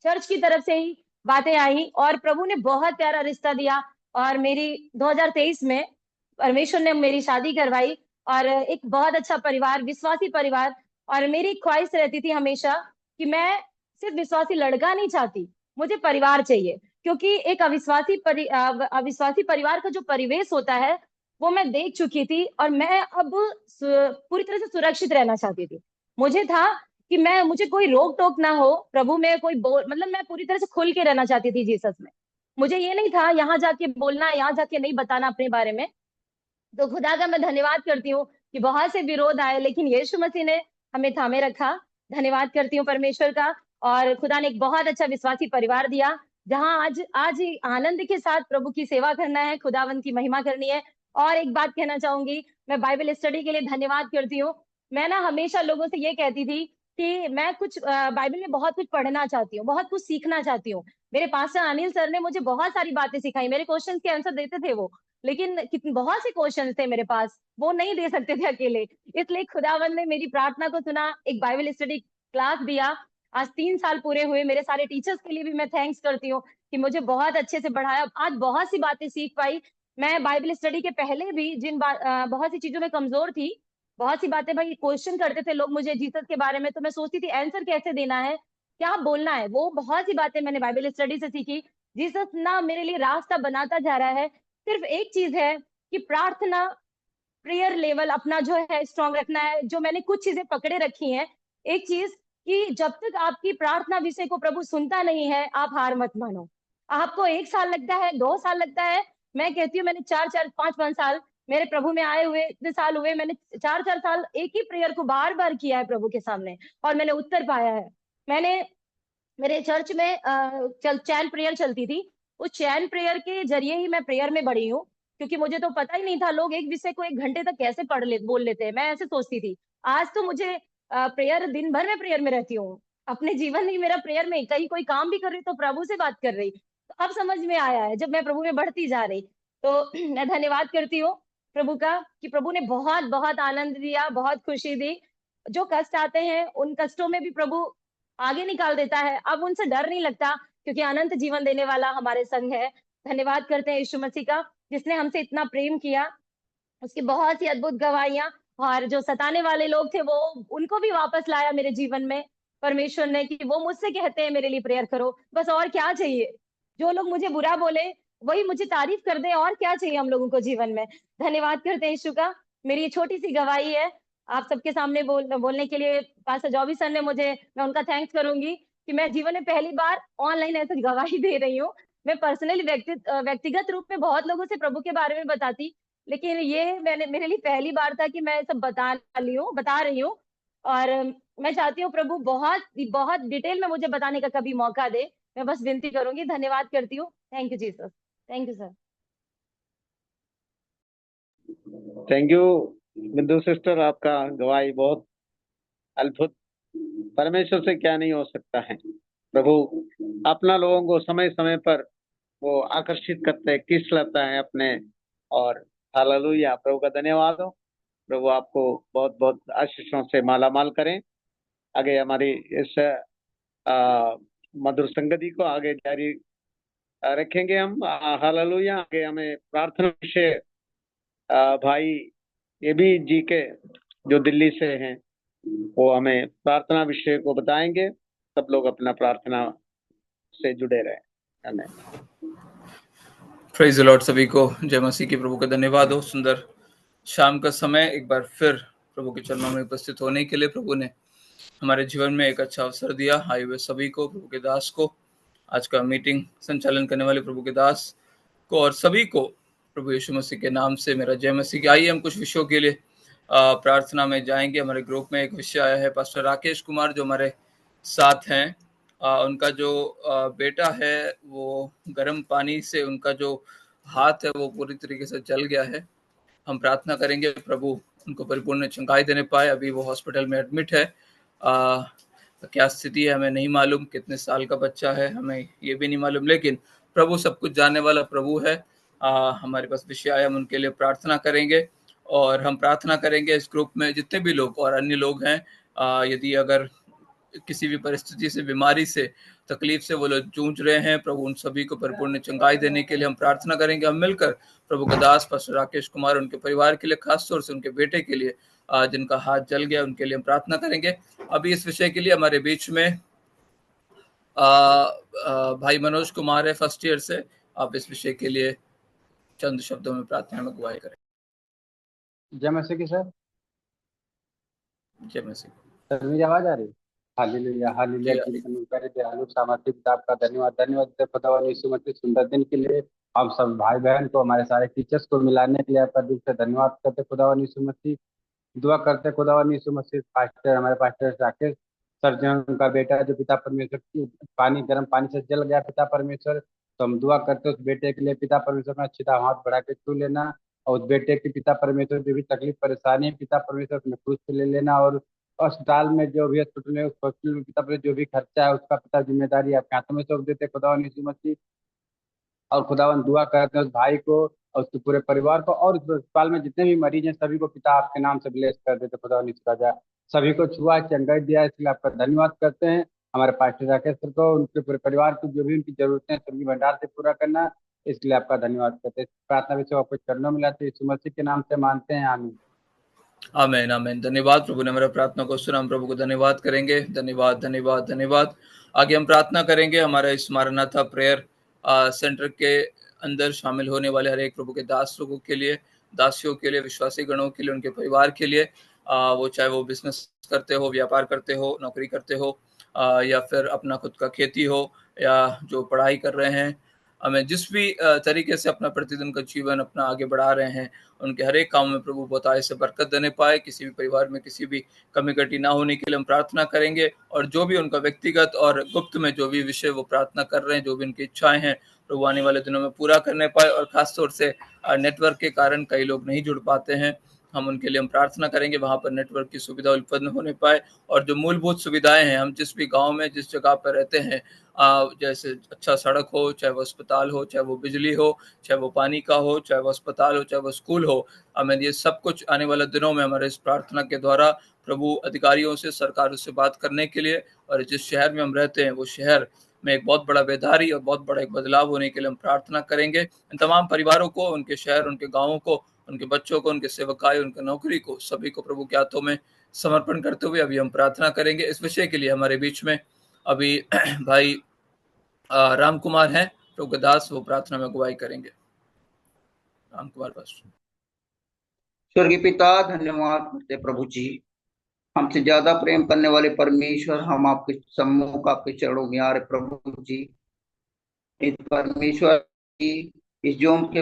चर्च की तरफ से ही बातें आई और प्रभु ने बहुत प्यारा रिश्ता दिया। और मेरी 2023 में परमेश्वर ने मेरी शादी करवाई, और एक बहुत अच्छा परिवार, विश्वासी परिवार। और मेरी ख्वाहिश रहती थी हमेशा कि मैं सिर्फ विश्वासी लड़का नहीं चाहती, मुझे परिवार चाहिए। क्योंकि एक अविश्वासी परिवार का जो परिवेश होता है वो मैं देख चुकी थी, और मैं अब पूरी तरह से सुरक्षित रहना चाहती थी। मुझे था कि मुझे कोई रोक टोक ना हो प्रभु में, कोई मतलब मैं पूरी तरह से खुल के रहना चाहती थी जीसस में। मुझे ये नहीं था यहाँ जाके बोलना, यहाँ जाके नहीं बताना अपने बारे में। तो खुदा का मैं धन्यवाद करती हूँ कि बहुत से विरोध आए, लेकिन यीशु मसीह ने हमें थामे रखा। धन्यवाद करती हूँ परमेश्वर का। और खुदा ने एक बहुत अच्छा विश्वासी परिवार दिया, जहाँ आज आज ही आनंद के साथ प्रभु की सेवा करना है, खुदावंत की महिमा करनी है। और एक बात कहना चाहूंगी, मैं बाइबल स्टडी के लिए धन्यवाद करती हूँ। मैं ना हमेशा लोगों से ये कहती थी कि मैं कुछ बाइबल में बहुत कुछ पढ़ना चाहती हूँ, बहुत कुछ सीखना चाहती हूँ। मेरे पास्टर अनिल सर ने मुझे बहुत सारी बातें सिखाई, मेरे क्वेश्चन के आंसर देते थे वो। लेकिन बहुत से क्वेश्चन थे मेरे पास, वो नहीं दे सकते थे अकेले। इसलिए खुदावंद ने मेरी प्रार्थना को सुना, एक बाइबल स्टडी क्लास दिया। आज 3 साल पूरे हुए। मेरे सारे टीचर्स के लिए भी मैं थैंक्स करती हूँ कि मुझे बहुत अच्छे से पढ़ाया। आज बहुत सी बातें सीख पाई। मैं बाइबल स्टडी के पहले भी बहुत सी चीजों में कमजोर थी। बहुत सी बातें भाई क्वेश्चन करते थे लोग मुझे जीसस के बारे में, तो मैं सोचती थी आंसर कैसे देना है, क्या बोलना है। वो बहुत सी बातें मैंने बाइबल स्टडी से सीखी। जीसस ना मेरे लिए रास्ता बनाता जा रहा है। सिर्फ एक चीज है कि प्रार्थना, प्रेयर लेवल अपना जो है स्ट्रांग रखना है। जो मैंने कुछ चीजें पकड़े रखी हैं, एक चीज कि जब तक आपकी प्रार्थना विषय को प्रभु सुनता नहीं है, आप हार मत मानो। आपको 1 साल लगता है, 2 साल लगता है, मैं कहती हूँ मैंने 4-4, 5-5 साल मेरे प्रभु में आए हुए इतने साल हुए, मैंने 4-4 साल एक ही प्रेयर को बार-बार किया है प्रभु के सामने और मैंने उत्तर पाया है। मैंने मेरे चर्च में चैन प्रेयर चलती थी। उस चैन प्रेयर के जरिए ही मैं प्रेयर में बढ़ी हूँ, क्योंकि मुझे तो पता ही नहीं था लोग एक विषय को 1 घंटे तक कैसे बोल लेते हैं। मैं ऐसे सोचती थी। आज तो मुझे प्रेयर दिन भर में प्रेयर में रहती हूँ। अपने जीवन में मेरा प्रेयर में कहीं कोई काम भी कर रही तो प्रभु से बात कर रही। तो अब समझ में आया है जब मैं प्रभु में बढ़ती जा रही। तो मैं धन्यवाद करती हूँ प्रभु का कि प्रभु ने बहुत-बहुत आनंद दिया, बहुत खुशी दी। जो कष्ट आते हैं उन कष्टों में भी प्रभु आगे निकाल देता है। अब उनसे डर नहीं लगता, क्योंकि अनंत जीवन देने वाला हमारे संग है। धन्यवाद करते हैं यीशु मसीह का, जिसने हमसे इतना प्रेम किया। उसकी बहुत सी अद्भुत गवाहियाँ, और जो सताने वाले लोग थे वो उनको भी वापस लाया मेरे जीवन में परमेश्वर ने, कि वो मुझसे कहते हैं मेरे लिए प्रेयर करो। बस और क्या चाहिए? जो लोग मुझे बुरा बोले वही मुझे तारीफ कर दें, और क्या चाहिए हम लोगों को जीवन में। धन्यवाद करते हैं यीशु का। मेरी ये छोटी-सी गवाही है आप सबके सामने बोलने के लिए। पास्टर जॉबी सर ने मैं उनका थैंक्स करूँगी कि मैं जीवन में पहली बार ऑनलाइन ऐसे गवाही दे रही हूँ। मैं पर्सनली व्यक्तिगत रूप में बहुत लोगों से प्रभु के बारे में बताती, लेकिन ये मेरे लिए पहली बार था कि मैं सब बता रही हूँ। और मैं चाहती हूँ प्रभु बहुत बहुत डिटेल में मुझे बताने का कभी मौका दे। मैं बस विनती करूंगी। धन्यवाद करती हूँ। Thank you Jesus. Thank you sir. Thank you बिंदु सिस्टर, आपका गवाही बहुत अद्भुत। परमेश्वर से क्या नहीं हो सकता है। प्रभु अपना लोगों को समय समय पर वो आकर्षित करते हैं, किस लेता है अपने। और हालेलुया, प्रभु का धन्यवाद हो। प्रभु आपको बहुत बहुत आशीषों से माला माल करें। आगे हमारी इस मधुर संगति को आगे जारी रखेंगे हम। हालेलुया। आगे हमें प्रार्थना विषय भाई ये भी जी के जो दिल्ली से हैं वो हमें प्रार्थना विषय को बताएंगे। सब लोग अपना प्रार्थना से जुड़े रहे। धन्यवाद। Praise the Lord. सभी को जय मसीह की। प्रभु का धन्यवाद हो। सुंदर शाम का समय एक बार फिर प्रभु के चरणों में उपस्थित होने के लिए प्रभु ने हमारे जीवन में एक अच्छा अवसर दिया। आए हुए सभी को, प्रभु के दास को, आज का मीटिंग संचालन करने वाले प्रभु के दास को और सभी को प्रभु यीशु मसीह के नाम से मेरा जय मसीह की। आइए हम कुछ विषयों के लिए प्रार्थना में जाएंगे। हमारे ग्रुप में एक विषय आया है, पास्टर राकेश कुमार जो हमारे साथ हैं। उनका जो बेटा है वो गर्म पानी से उनका जो हाथ है वो पूरी तरीके से जल गया है। हम प्रार्थना करेंगे प्रभु उनको परिपूर्ण चंगाई देने पाए। अभी वो हॉस्पिटल में एडमिट है। क्या स्थिति है हमें नहीं मालूम, कितने साल का बच्चा है हमें ये भी नहीं मालूम, लेकिन प्रभु सब कुछ जानने वाला प्रभु है। हमारे पास विषय आया, हम उनके लिए प्रार्थना करेंगे। और हम प्रार्थना करेंगे इस ग्रुप में जितने भी लोग और अन्य लोग हैं, यदि अगर किसी भी परिस्थिति से, बीमारी से, तकलीफ से वो लोग जूझ रहे हैं, प्रभु उन सभी को परिपूर्ण चंगाई देने के लिए हम प्रार्थना करेंगे। हम मिलकर प्रभु का दास पास्टर राकेश कुमार, उनके परिवार के लिए, खास तौर से उनके बेटे के लिए जिनका हाथ जल गया, उनके लिए हम प्रार्थना करेंगे। अभी इस विषय के लिए हमारे बीच में भाई मनोज कुमार है, फर्स्ट ईयर से। आप इस विषय के लिए चंद शब्दों में प्रार्थना में अगुवाई करें। जय मसीह की सर। जय मसीह। सर मेरी आवाज आ रही है? Hallelujah hallelujah. दयालु सामर्थ्य पिता आपका धन्यवाद धन्यवाद खुदा यीशु मसीह सुंदर दिन के लिए। हम सब भाई बहन को, हमारे सारे टीचर्स को मिलाने के लिए आपका दिल से धन्यवाद करते खुदा यीशु मसीह। दुआ करते खुदा यीशु मसीह पास्टर, हमारे पास्टर राकेश सर जो उनका बेटा जो पिता परमेश्वर की गर्म पानी से जल गया पिता परमेश्वर, तो हम दुआ करते उस बेटे के लिए पिता परमेश्वर में अच्छी तरह हाथ बढ़ा के छू लेना। और उस बेटे की पिता परमेश्वर जो भी तकलीफ परेशानी है पिता परमेश्वर अपने क्रूस पे ले लेना। और अस्पताल में जो भी हॉस्पिटल में, उस हॉस्पिटल में पिता परमेश्वर जो भी खर्चा है उसका पिता जिम्मेदारी आपके हाथों में सौंप देते खुदा यीशु मसीह। और खुदावन दुआ करते हैं उस भाई को और उसके पूरे परिवार को, और उस अस्पताल में जितने भी मरीज हैं सभी को पिता आपके नाम से ब्लेस कर देते खुदावन यीशु राजा। सभी को छुआ चंगाई दिया, इसलिए आपका धन्यवाद करते हैं। हमारे पास्टर राकेश सर को, उनके पूरे परिवार को जो भी उनकी जरूरतें हैं सभी भंडार से पूरा करना, इसलिए आपका धन्यवाद करते हैं। प्रार्थना भी आपको चरणों में लाते यीशु मसीह के नाम से मानते हैं, आमीन। आमीन आमीन। धन्यवाद, प्रभु ने हमारा प्रार्थना को सुना। हम प्रभु को धन्यवाद करेंगे। धन्यवाद धन्यवाद धन्यवाद। आगे हम प्रार्थना करेंगे हमारा इस मारनाथा प्रेयर सेंटर के अंदर शामिल होने वाले हर एक प्रभु के दास लोगों के लिए, दासियों के लिए, विश्वासी गणों के लिए, उनके परिवार के लिए। वो चाहे वो बिजनेस करते हो, व्यापार करते हो, नौकरी करते हो, या फिर अपना खुद का खेती हो, या जो पढ़ाई कर रहे हैं, हमें जिस भी तरीके से अपना प्रतिदिन का जीवन अपना आगे बढ़ा रहे हैं, उनके हर एक काम में प्रभु बहुत आय से बरकत देने पाए, किसी भी परिवार में किसी भी कमी कटी ना होने के लिए हम प्रार्थना करेंगे। और जो भी उनका व्यक्तिगत और गुप्त में जो भी विषय वो प्रार्थना कर रहे हैं, जो भी उनकी इच्छाएं हैं, प्रभु आने वाले दिनों में पूरा करने पाए। और खासतौर से नेटवर्क के कारण कई लोग नहीं जुड़ पाते हैं, हम उनके लिए हम प्रार्थना करेंगे, वहाँ पर नेटवर्क की सुविधा उत्पन्न होने पाए। और जो मूलभूत सुविधाएं हैं, हम जिस भी गांव में जिस जगह पर रहते हैं, जैसे अच्छा सड़क हो, चाहे वो अस्पताल हो, चाहे वो बिजली हो, चाहे वो पानी का हो, चाहे वो अस्पताल हो, चाहे वो स्कूल हो, हमें ये सब कुछ आने वाले दिनों में हमारे इस प्रार्थना के द्वारा प्रभु अधिकारियों से, सरकारों से बात करने के लिए, और जिस शहर में हम रहते हैं वो शहर में एक बहुत बड़ा बेदारी और बहुत बड़ा एक बदलाव होने के लिए हम प्रार्थना करेंगे। इन तमाम परिवारों को, उनके शहर, उनके गाँवों को, उनके बच्चों को, उनके सेवकाई, उनके नौकरी को, सभी को प्रभु के हाथों में समर्पण करते हुए अभी हम प्रार्थना करेंगे। इस विषय के लिए हमारे बीच में अभी भाई राम कुमार हैं, प्रभु के दास, वो प्रार्थना में अगुवाई करेंगे। राम कुमार पास्टर। स्वर्गीय पिता, धन्यवाद करते प्रभु जी, हमसे ज्यादा प्रेम करने वाले परमेश्वर, हम आपके सम्मुख आपके चरणों में आ रहे प्रभु जी। इस परमेश्वर की इस जोम के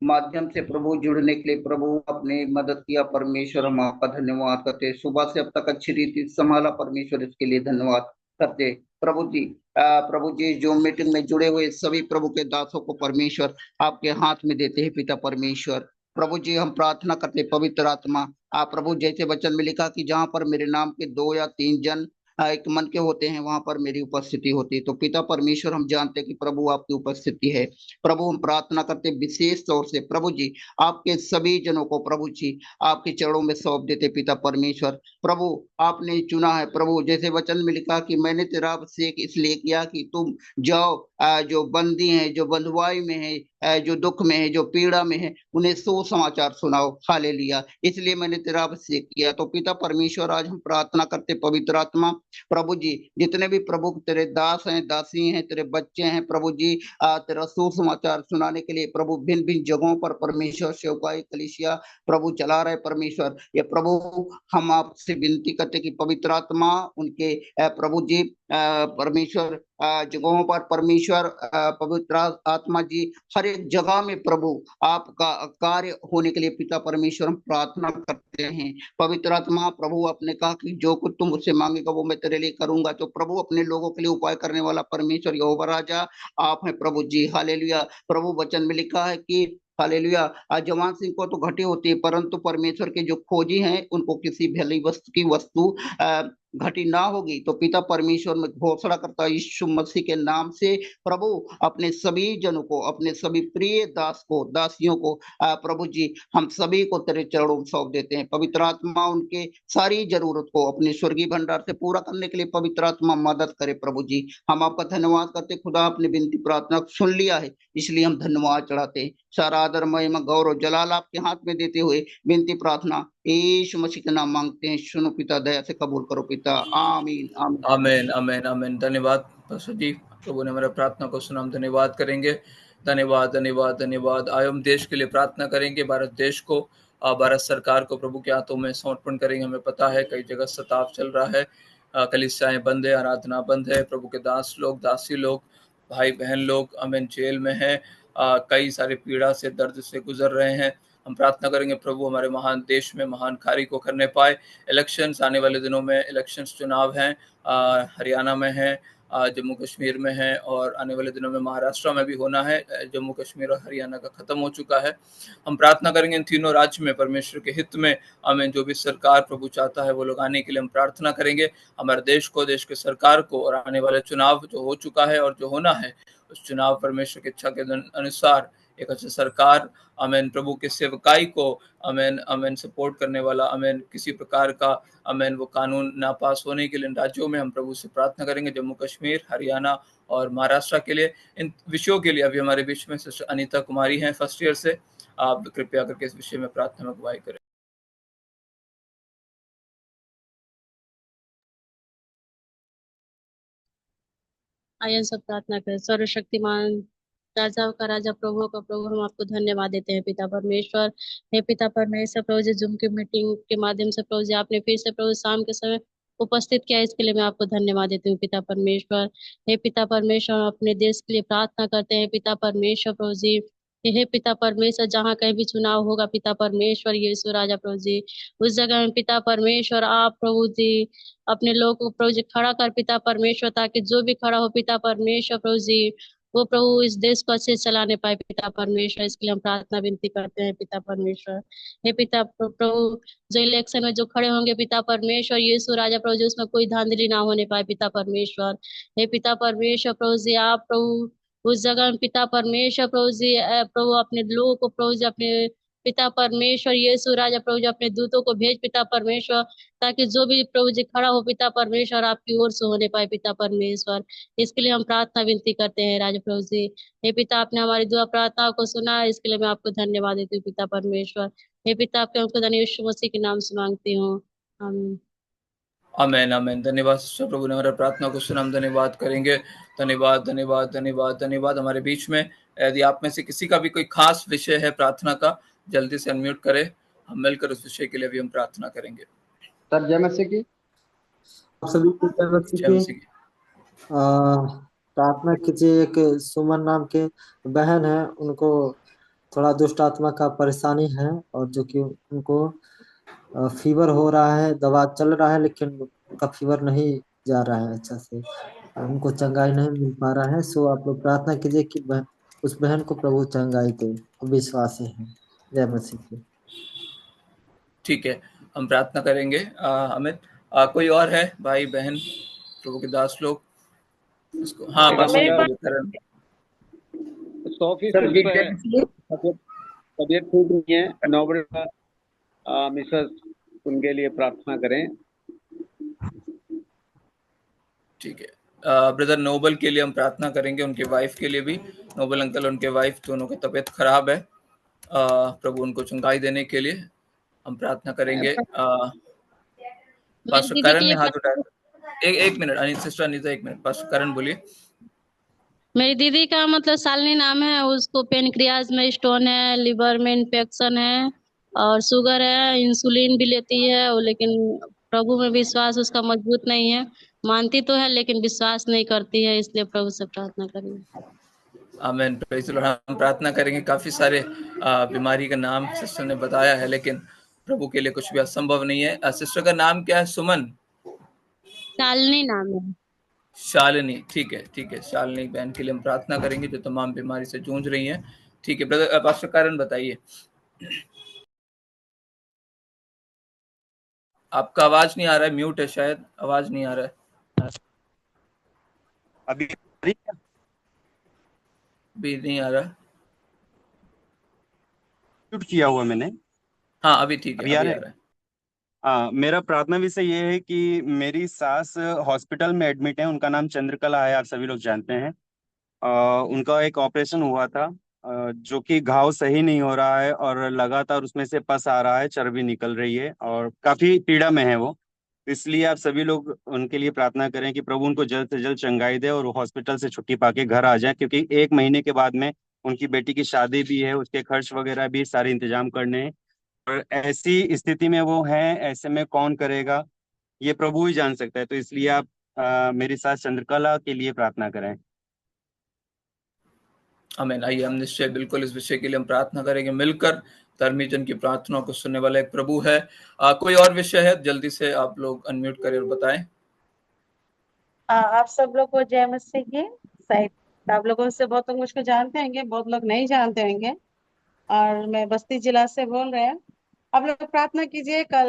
माध्यम से प्रभु जुड़ने के लिए प्रभु आपने मदद किया परमेश्वर, हम आपका धन्यवाद करते। सुबह से अब तक अच्छी रीति संभाला परमेश्वर, इसके लिए धन्यवाद करते प्रभु जी। प्रभु जी, जो मीटिंग में जुड़े हुए सभी प्रभु के दासों को परमेश्वर आपके हाथ में देते हैं पिता परमेश्वर। प्रभु जी, हम प्रार्थना करते पवित्र आत्मा, आप प्रभु जैसे वचन में लिखा कि जहाँ पर मेरे नाम के 2 या 3 जन एक मन के होते हैं, वहां पर मेरी उपस्थिति होती है। तो पिता परमेश्वर, हम जानते हैं कि प्रभु आपकी उपस्थिति है। प्रभु, हम प्रार्थना करते विशेष तौर से प्रभु जी आपके सभी जनों को प्रभु जी आपके चरणों में सौंप देते पिता परमेश्वर। प्रभु, आपने चुना है प्रभु, जैसे वचन में लिखा कि मैंने तेरा अभिषेक इसलिए किया कि तुम जाओ, जो बंदी हैं, जो बंधुआई में है, जो दुख में है, जो पीड़ा में है, उन्हें सुसमाचार सुनाओ। हालेलुया, इसलिए मैंने तेरा अभिषेक किया। तो पिता परमेश्वर, आज हम प्रार्थना करते पवित्र आत्मा प्रभु जी, जितने भी प्रभु तेरे दास हैं, दासी हैं, तेरे बच्चे हैं प्रभु जी, तेरा सुसमाचार सुनाने के लिए प्रभु भिन्न भिन्न जगहों पर परमेश्वर सेवकाई कलीसिया प्रभु चला रहे परमेश्वर। ये प्रभु, हम आपसे विनती करते कि पवित्र आत्मा उनके प्रभु जी परमेश्वर जगहों पर परमेश्वर पवित्र आत्मा जी हर एक जगह में प्रभु आपका कार्य होने के लिए पिता परमेश्वर हम प्रार्थना करते हैं। पवित्र आत्मा प्रभु, आपने कहा कि जो कुछ तुम मुझसे मांगेगा वो मैं तेरे लिए करूंगा। तो प्रभु, अपने लोगों के लिए उपाय करने वाला परमेश्वर यहोवा राजा आप हैं प्रभु जी। हालेलुया। प्रभु, वचन में लिखा है कि हालेलुया, जवान सिंह को तो घटी होती है, परंतु परमेश्वर के जो खोजी हैं उनको किसी भली वस्तु की वस्तु घटी ना होगी। तो पिता परमेश्वर में घोषणा करता यीशु मसीह के नाम से प्रभु, अपने सभी जनों को, अपने सभी प्रिय दास को, दासियों को प्रभु जी हम सभी को तेरे चरणों में सौंप देते हैं। पवित्र आत्मा उनके सारी जरूरत को अपने स्वर्गीय भंडार से पूरा करने के लिए पवित्र आत्मा मदद करे प्रभु जी। हम आपका धन्यवाद करते खुदा, आपने विनती प्रार्थना सुन लिया है, इसलिए हम धन्यवाद चढ़ाते हैं। सारा आदर महिमा गौरव जलाल आपके हाथ में देते हुए विनती प्रार्थना यीशु मसीह के नाम मांगते हैं। सुनो पिता, दया से कबूल करो पिता। आमीन आमीन आमेन, आमेन, आमेन। धन्यवाद पास्टर जी, प्रभु ने हमारे प्रार्थना को सुना, हम धन्यवाद करेंगे। धन्यवाद, धन्यवाद, धन्यवाद। आए हम देश के लिए प्रार्थना करेंगे, भारत देश को, भारत सरकार को प्रभु के हाथों में समर्पण करेंगे। हमें पता है कई जगह सताव चल रहा है, कलीसियाएं बंद है, आराधना बंद है, प्रभु के दास लोग, दासी लोग, भाई बहन लोग हमें जेल में हैं, कई सारे पीड़ा से, दर्द से गुजर रहे हैं। हम प्रार्थना करेंगे प्रभु हमारे महान देश में महान कार्य को करने पाए। इलेक्शंस आने वाले दिनों में, इलेक्शंस चुनाव हैं, हरियाणा में है, जम्मू कश्मीर में है, और आने वाले दिनों में महाराष्ट्र में भी होना है। जम्मू कश्मीर और हरियाणा का खत्म हो चुका है। हम प्रार्थना करेंगे इन तीनों राज्य में परमेश्वर के हित में हमें जो भी सरकार प्रभु चाहता है वो लोग आने के लिए हम प्रार्थना करेंगे। हमारे देश को, देश के सरकार को, और आने वाले चुनाव जो हो चुका है और जो होना है, उस चुनाव परमेश्वर की इच्छा के अनुसार एक अच्छी सरकार, अमेन, प्रभु के सेवकाई को, अमेन, अमेन, सपोर्ट करने वाला, अमेन, किसी प्रकार का अमेन वो कानून ना पास होने के लिए इन राज्यों में हम प्रभु से प्रार्थना करेंगे। जम्मू कश्मीर, हरियाणा और महाराष्ट्र के लिए, इन विषयों के लिए अभी हमारे बीच में सिस्टर अनीता कुमारी हैं फर्स्ट ईयर से। आप कृपया करके इस विषय में प्रार्थना में अगुवाई करें। आइए सब प्रार्थना करें। सर्वशक्तिमान राजाओं का राजा, प्रभुओं का प्रभु, हम आपको धन्यवाद देते हैं पिता परमेश्वर। हे पिता परमेश्वर, प्रभु जी जूम की मीटिंग के माध्यम से प्रभु जी आपने फिर से प्रभु शाम के समय उपस्थित किया, इसके लिए मैं आपको धन्यवाद देती हूँ पिता परमेश्वर। हे पिता परमेश्वर, हम अपने देश के लिए प्रार्थना करते हैं पिता परमेश्वर प्रभु जी। हे पिता परमेश्वर, जहाँ कहीं भी चुनाव होगा पिता परमेश्वर यीशु राजा प्रभु जी, उस जगह में पिता परमेश्वर आप प्रभु जी अपने लोगों को प्रभु जी खड़ा कर पिता परमेश्वर, ताकि जो भी खड़ा हो पिता परमेश्वर प्रभु जी, वो प्रभु इस देश को अच्छे से चलाने पाए पिता परमेश्वर। इसके लिए हम प्रार्थना विनती करते हैं पिता परमेश्वर। हे पिता प्रभु, जो इलेक्शन में जो खड़े होंगे पिता परमेश्वर यीशु राजा प्रभु जी, उसमें कोई धांधली ना होने पाए पिता परमेश्वर। हे पिता परमेश्वर प्रभु जी, आप प्रभु उस जगह में पिता परमेश्वर प्रभु जी प्रभु अपने लोगों को प्रभु जी अपने पिता परमेश्वर यीशु राजा प्रभु जी अपने दूतों को भेज पिता परमेश्वर, ताकि जो भी प्रभु जी खड़ा हो पिता परमेश्वर आपकी ओर से होने पाए पिता परमेश्वर। इसके लिए हम प्रार्थना विनती करते हैं राजा प्रभु जी। हे पिता, आपने हमारी दुआ प्रार्थनाओं को सुना, इसके लिए मैं आपको धन्यवाद देती हूँ पिता परमेश्वर। हे पिता, आपके हमको धन्य यीशु मसीह के नाम से मांगती हूँ, आमीन। आमेन आमेन। धन्यवाद सिस्टर, प्रभु ने हमारे प्रार्थना को सुना, हम धन्यवाद करेंगे। धन्यवाद धन्यवाद धन्यवाद धन्यवाद। हमारे बीच में यदि आप में से किसी का भी कोई खास विषय है प्रार्थना का, जल्दी से अनम्यूट करें, हम मिलकर उस विषय के लिए भी हम प्रार्थना करेंगे। सर जय मसीह की। आप सभी को जय मसीह जय की। मसीह की। प्रार्थना कीजिए। एक सुमन नाम के बहन है, उनको थोड़ा दुष्ट आत्मा का परेशानी है, और जो कि उनको फीवर हो रहा है, दवा चल रहा है, लेकिन उनका फीवर नहीं जा रहा है अच्छा से, उनको चंगाई नहीं मिल पा रहा है। सो आप लोग प्रार्थना कीजिए कि उस बहन को प्रभु चंगाई दे, विश्वासी है। जय मसीह की। ठीक है, हम प्रार्थना करेंगे। अमित, कोई और है भाई बहन प्रभु के दास लोग इसको? हाँ, करण। 100% सर जी सुस्त जय है, मसीह। तबीयत ठीक नहीं है। नौबत मिसेस, उनके लिए प्रार्थना करें। ठीक है, ब्रदर नोबल के लिए हम प्रार्थना करेंगे, उनके वाइफ के लिए भी। नोबल अंकल, उनके वाइफ दोनों की तबीयत खराब है, प्रभु उनको चंगाई देने के लिए हम प्रार्थना करेंगे। पास्टर दीदी के करण ने लिए हाथ उठाया। एक मिनट अनित सिस्टर अनिता, एक मिनट। पास्टर करण बोलिए। मेरी दीदी का मतलब शालिनी नाम है, उसको पेनक्रियाज में स्टोन है, लिवर में इन्फेक्शन है और शुगर है, इंसुलिन भी लेती है वो, लेकिन प्रभु में विश्वास उसका मजबूत नहीं है। मानती तो है लेकिन विश्वास नहीं करती है, इसलिए प्रभु से प्रार्थना करेंगे। आमेन, प्रेज़ द लॉर्ड। हम प्रार्थना करेंगे। काफी सारे बीमारी का नाम सिस्टर ने बताया है, लेकिन प्रभु के लिए कुछ भी असंभव नहीं है। सिस्टर का नाम क्या है? सुमन? शालिनी नाम है। शालिनी, ठीक है ठीक है। शालिनी बहन के लिए हम प्रार्थना करेंगे जो तमाम बीमारी से जूझ रही हैं। ठीक है ब्रदर, पास्टर कारण बताइए। आपका आवाज नहीं आ रहा है, म्यूट है शायद, आवाज नहीं आ रहा है। अभी भी नहीं आ रहा। म्यूट किया हुआ मैंने। हाँ अभी ठीक है, अभी आ अभी आ रहा है। रहा है। मेरा प्रार्थना विषय ये है कि मेरी सास हॉस्पिटल में एडमिट है। उनका नाम चंद्रकला है, आप सभी लोग जानते हैं। उनका एक ऑपरेशन हुआ था, जो कि घाव सही नहीं हो रहा है और लगातार उसमें से पस आ रहा है, चर्बी निकल रही है और काफी पीड़ा में है वो। इसलिए आप सभी लोग उनके लिए प्रार्थना करें कि प्रभु उनको जल्द से जल्द चंगाई दे और वो हॉस्पिटल से छुट्टी पाके घर आ जाए, क्योंकि 1 महीने के बाद में उनकी बेटी की शादी भी है, उसके खर्च वगैरह भी सारे इंतजाम करने हैं। और ऐसी स्थिति में वो हैं, ऐसे में कौन करेगा, ये प्रभु ही जान सकता है। तो इसलिए आप मेरी सास चंद्रकला के लिए प्रार्थना करें। आमीन। आइए हम निश्चय बिल्कुल इस विषय के लिए हम प्रार्थना करेंगे मिलकर। धर्मी जन की प्रार्थनाओं को सुनने वाला एक प्रभु है। कोई और विषय है? जल्दी से आप लोग अनम्यूट करें और बताएं। आप सब लोग को जय मसीह की। शायद आप लोगों से बहुत लोग मुझको जानते होंगे, बहुत लोग नहीं जानते होंगे। और मैं बस्ती जिला से बोल रहे हैं। आप लोग प्रार्थना कीजिए। कल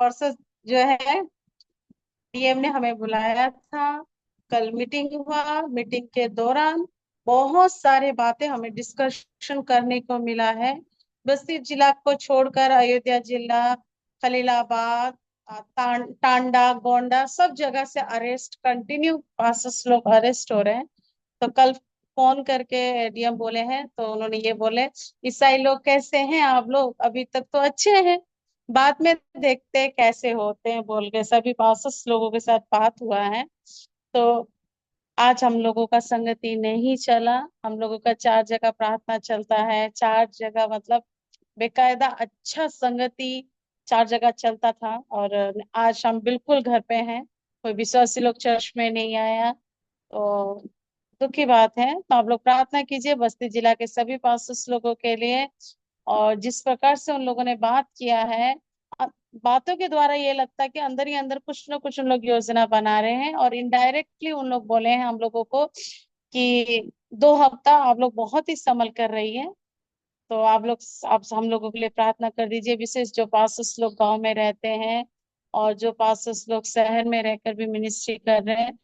परसों जो है डीएम ने हमें बुलाया था, कल मीटिंग हुआ। मीटिंग के दौरान बहुत सारे बातें हमें डिस्कशन करने को मिला है। बस्ती जिला को छोड़कर अयोध्या जिला, खलीलाबाद, टांडा, गोंडा, सब जगह से अरेस्ट कंटिन्यू पासेस लोग अरेस्ट हो रहे हैं। तो कल फोन करके डीएम बोले हैं, तो उन्होंने ये बोले, ईसाई लोग कैसे हैं आप लोग? अभी तक तो अच्छे हैं, बाद में देखते कैसे होते हैं बोल के। सभी पासेस लोगों के साथ बात हुआ है। तो आज हम लोगों का संगति नहीं चला, हम लोगों का 4 जगह प्रार्थना चलता है, 4 जगह मतलब बेकायदा अच्छा संगति 4 जगह चलता था। और आज हम बिल्कुल घर पे हैं, कोई विश्वासी लोग चर्च में नहीं आया, तो दुख की बात है। तो आप लोग प्रार्थना कीजिए बस्ती जिला के सभी पास्टर्स लोगों के लिए। और जिस प्रकार से उन लोगों ने बात किया है, अ- बातों के द्वारा ये लगता है कि अंदर ही अंदर कुछ ना कुछ उन लोग योजना बना रहे हैं। और इनडायरेक्टली उन लोग बोले हैं हम लोगों को कि 2 हफ्ता आप लोग बहुत ही संभल कर रही है। तो आप हम लोगों के लिए प्रार्थना कर दीजिए, विशेष जो पास्टर्स लोग गांव में रहते हैं और जो पास्टर्स लोग शहर में रहकर भी मिनिस्ट्री कर रहे हैं,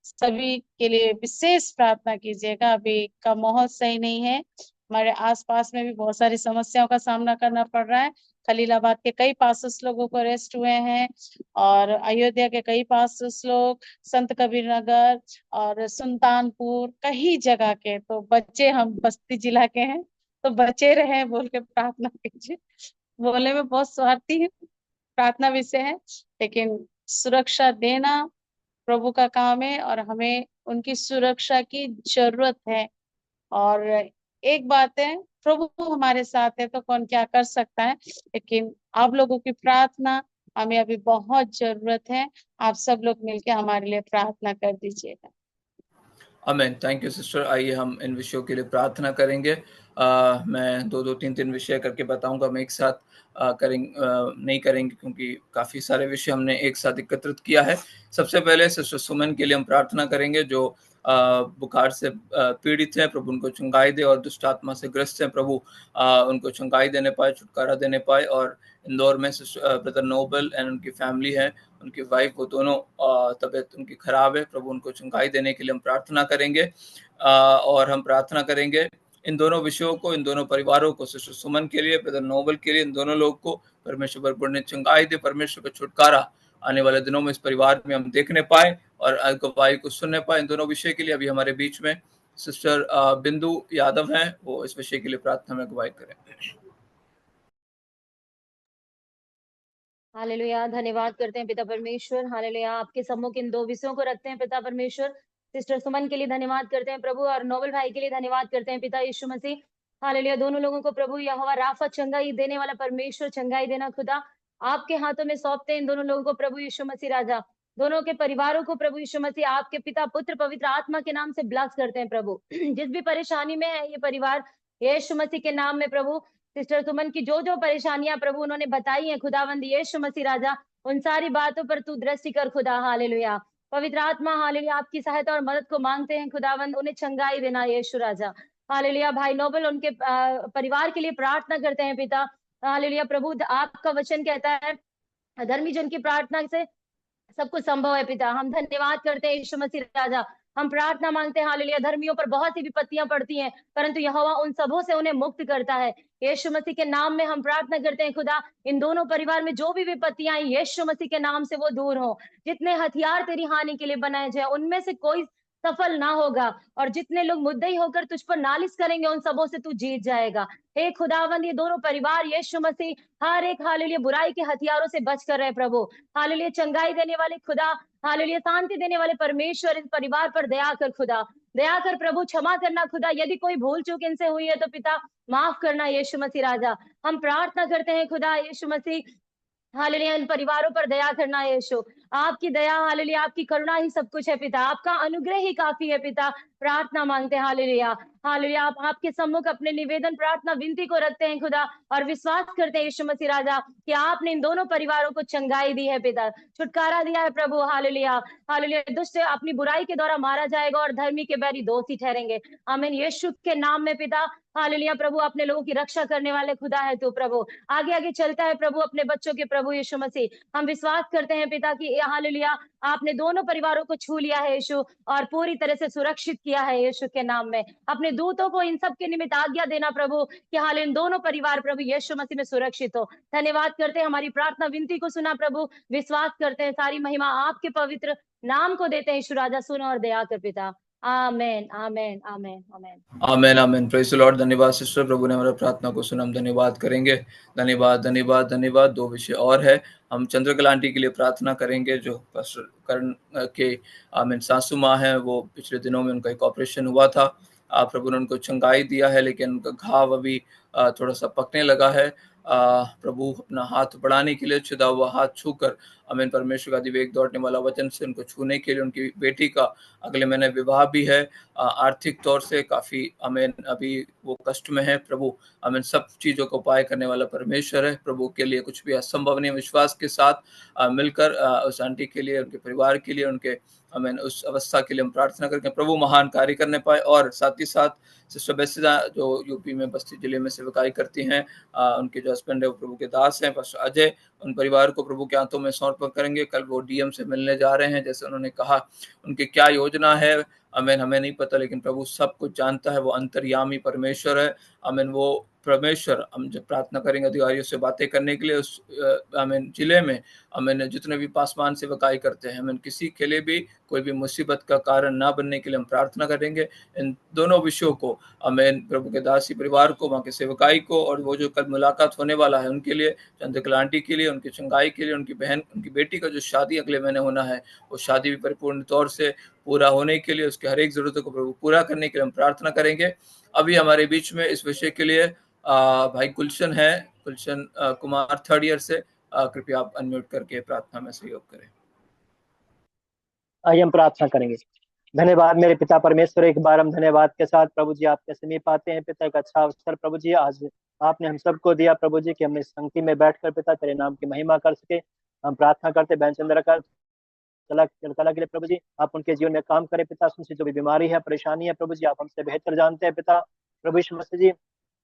सभी के लिए विशेष प्रार्थना कीजिएगा। अभी का माहौल सही नहीं है, हमारे आसपास में भी बहुत सारी समस्याओं का सामना करना पड़ रहा है। खलीलाबाद के कई पास्टर्स लोगों को अरेस्ट हुए हैं, और अयोध्या के कई पास्टर्स लोग, संत कबीर नगर और सुल्तानपुर, कई जगह के। तो बच्चे, हम बस्ती जिला के हैं तो बचे रहे बोल के प्रार्थना कीजिए। बोलने में बहुत स्वार्थी है, प्रार्थना विषय है, लेकिन सुरक्षा देना प्रभु का काम है और हमें उनकी सुरक्षा की जरूरत है। और एक बात है, प्रभु हमारे साथ है तो कौन क्या कर सकता है, लेकिन आप लोगों की प्रार्थना हमें अभी बहुत जरूरत है। आप सब लोग मिलके हमारे लिए प्रार्थना कर दीजिएगा। अमेन। Thank you sister. आइए हम इन विषयों के लिए प्रार्थना करेंगे। मैं 2-2, 3-3 विषय करके बताऊंगा। हम एक साथ नहीं करेंगे क्योंकि काफ़ी सारे विषय हमने एक साथ एकत्रित किया है। सबसे पहले सिस्टर सुमन के लिए हम प्रार्थना करेंगे जो बुखार से पीड़ित हैं। प्रभु उनको चंगाई दे, और दुष्ट आत्मा से ग्रस्त हैं। प्रभु उनको चंगाई देने पाए, छुटकारा देने पाए। और इंदौर में ब्रदर नोबल एंड उनकी फैमिली है, उनकी वाइफ, वो दोनों तबीयत उनकी खराब है। प्रभु उनको चंगाई देने के लिए हम प्रार्थना करेंगे। और हम प्रार्थना करेंगे इन दोनों विषयों को, इन दोनों परिवारों को, सिस्टर सुमन के लिए, ब्रदर नोबल के लिए, इन दोनों लोग को परमेश्वर भरपूर ने चंगाई दे, परमेश्वर का छुटकारा आने वाले दिनों में इस परिवार में हम देखने पाए और गवाही को सुनने पाए। इन दोनों विषय के लिए अभी हमारे बीच में सिस्टर बिंदु यादव हैं, वो इस विषय के लिए प्रार्थना में गवाही करें। हालेलुया, धन्यवाद करते हैं पिता परमेश्वर। हालेलुया, आपके सम्मुख इन 2 विषयों को रखते हैं पिता परमेश्वर। सिस्टर सुमन के लिए धन्यवाद करते हैं प्रभु, और नोबल भाई के लिए धन्यवाद करते हैं पिता यीशु मसीह। हालेलुया, दोनों लोगों को प्रभु यहोवा राफा, चंगाई देने वाला परमेश्वर, चंगाई देना खुदा आपके हाथों में सौंपते हैं। इन दोनों लोगों को प्रभु यीशु मसीह राजा, दोनों के परिवारों को प्रभु यीशु मसीह आपके पिता, पुत्र, पवित्र आत्मा के नाम से ब्लेस करते हैं प्रभु। जिस भी परेशानी में है ये परिवार, यीशु मसीह के नाम में प्रभु, सिस्टर सुमन की जो जो परेशानियां प्रभु उन्होंने बताई हैं खुदावंद यीशु मसीह राजा, उन सारी बातों पर तू दृष्टि कर खुदा। हालेलुया, पवित्र आत्मा हालेलुया, आपकी सहायता और मदद को मांगते हैं खुदावंद, उन्हें चंगाई देना यीशु राजा। हालेलुया, भाई नोबल उनके परिवार के लिए प्रार्थना करते हैं पिता। हालेलुया प्रभु, आपका वचन कहता है धर्मी जन की प्रार्थना से सब कुछ संभव है पिता। हम धन्यवाद करते हैं यीशु मसीह राजा, हम प्रार्थना मांगते हैं हालेलुया, धर्मियों पर बहुत सी विपत्तियां पड़ती हैं परंतु यहोवा उन सबों से उन्हें मुक्त करता है। यीशु मसीह के नाम में हम प्रार्थना करते हैं खुदा, इन दोनों परिवार में जो भी विपत्तियां आई यीशु मसीह के नाम से वो दूर हो। जितने हथियार तेरी हानि के लिए बनाए जाए उनमें से कोई सफल ना होगा, और जितने लोग मुद्दई होकर तुझ पर नालिश करेंगे उन सबों से तू जीत जाएगा। हे खुदावंद, ये दोनों परिवार यीशु मसीह हर एक हालेलुया बुराई के हथियारों से बच कर रहे प्रभु। हालेलुया, चंगाई देने वाले खुदा, हालेलुया शांति देने वाले परमेश्वर, इस परिवार पर दया कर खुदा, दया कर प्रभु, क्षमा करना खुदा, यदि कोई भूल चूक इनसे हुई है तो पिता माफ करना यीशु मसीह राजा। हम प्रार्थना करते हैं खुदा यीशु मसीह, हालेलुया इन परिवारों पर दया करना यीशु, आपकी दया हालेलुया, आपकी करुणा ही सब कुछ है पिता, आपका अनुग्रह ही काफी है पिता। प्रार्थना मांगते हैं हालेलुया, हालेलुया, आप आपके सम्मुख अपने निवेदन, प्रार्थना, विनती को रखते हैं खुदा, और विश्वास करते हैं यीशु मसीह राजा कि आपने इन दोनों परिवारों को चंगाई दी है पिता, छुटकारा दिया है प्रभु। हालेलुया, हालेलुया, दुष्ट अपनी बुराई के द्वारा मारा जाएगा और धर्मी के बैरी दोषी ठहरेंगे। आमीन, यीशु के नाम में पिता। हालेलुया प्रभु, अपने लोगों की रक्षा करने वाले खुदा है तू प्रभु, आगे आगे चलता है प्रभु अपने बच्चों के प्रभु यीशु मसीह। हम विश्वास करते हैं पिता कि हालेलुया आपने दोनों परिवारों को छू लिया है यीशु, और पूरी तरह से सुरक्षित किया है यीशु के नाम में। अपने दूतों को इन सब के निमित्त आज्ञा देना प्रभु कि हाल इन दोनों परिवार प्रभु यीशु मसीह में सुरक्षित हो। धन्यवाद करते हैं, हमारी प्रार्थना विनती को सुना प्रभु, विश्वास करते हैं सारी महिमा आपके पवित्र नाम को देते हैं यीशु राजा, सुनो और दया कर पिता, amen amen amen amen amen amen. Praise the Lord. धन्यवाद सिस्टर, प्रभु ने हमारा प्रार्थना को सुना, हम धन्यवाद करेंगे। धन्यवाद धन्यवाद धन्यवाद। 2 विषय और है, हम चंद्रकला आंटी के लिए प्रार्थना करेंगे जो पास्टर करण के आमीन सासू माँ है, वो पिछले दिनों में उनका एक ऑपरेशन हुआ था। प्रभु ने उनको चंगाई दिया है, लेकिन उनका घाव अभी थोड़ा सा पकने लगा है। प्रभु अपना हाथ बढ़ाने के लिए छुदा हुआ हाथ छूकर आमीन परमेश्वर का दिव्य दौड़ने वाला वचन से उनको छूने के लिए, उनकी बेटी का अगले महीने विवाह भी है। आर्थिक तौर से काफी आमीन अभी वो कष्ट में है। प्रभु आमीन सब चीजों को उपाय करने वाला परमेश्वर है। प्रभु के लिए कुछ भी असंभव नहीं। विश्वास के साथ मिलकर उस आंटी के लिए, उनके परिवार के लिए, उनके आमीन उस अवस्था के लिए हम प्रार्थना करके प्रभु महान कार्य करने पाए। और साथ ही साथ सिस्टर बेसिदा जो यूपी में बस्ती जिले में सेवकाई करती हैं, उनके जो हस्बैंड है वो प्रभु के दास हैं पास्टर अजय, उन परिवार को प्रभु के हाथों में समर्पण करेंगे। कल वो डीएम से मिलने जा रहे हैं, जैसे उन्होंने कहा उनकी क्या योजना है आमीन हमें नहीं पता, लेकिन प्रभु सब कुछ जानता है। वो अंतर्यामी परमेश्वर है आमीन। वो परमेश्वर, हम जब प्रार्थना करेंगे अधिकारियों से बातें करने के लिए उस आमीन जिले में आमीन जितने भी पासवान सेवकाई करते हैं, आमीन किसी के लिए भी कोई भी मुसीबत का कारण ना बनने के लिए हम प्रार्थना करेंगे। इन दोनों विषयों को आमीन प्रभु के दासी परिवार को, वहाँ के सेवकाई को, और वो जो कल मुलाकात होने वाला है उनके लिए, चंद्रकला आंटी के लिए, उनकी चंगाई के लिए, उनकी बहन, उनकी बेटी का जो शादी अगले महीने होना है वो शादी भी परिपूर्ण तौर से पूरा होने के लिए, उसके हर एक जरूरतों को प्रभु पूरा करने के लिए हम प्रार्थना करेंगे। अभी हमारे बीच में इस विषय के लिए भाई गुलशन है, गुलशन कुमार 3rd ईयर से, कृपया आप अनम्यूट करके प्रार्थना में सहयोग करें। आइए हम प्रार्थना करेंगे। धन्यवाद मेरे पिता परमेश्वर, एक बार हम धन्यवाद के साथ प्रभु जी आपके समीप आते हैं। पिता, एक अच्छा अवसर प्रभु जी आज आपने हम सबको दिया प्रभु जी कि हम इस संगति में बैठकर पिता तेरे नाम की महिमा कर सके। हम प्रार्थना करते बहन चंद्रकला के लिए प्रभु जी, आप उनके जीवन में काम करें पिता। उनसे जो भी बीमारी है, परेशानी है प्रभु जी, आप हमसे बेहतर जानते हैं पिता। प्रभु यीशु मसीह जी,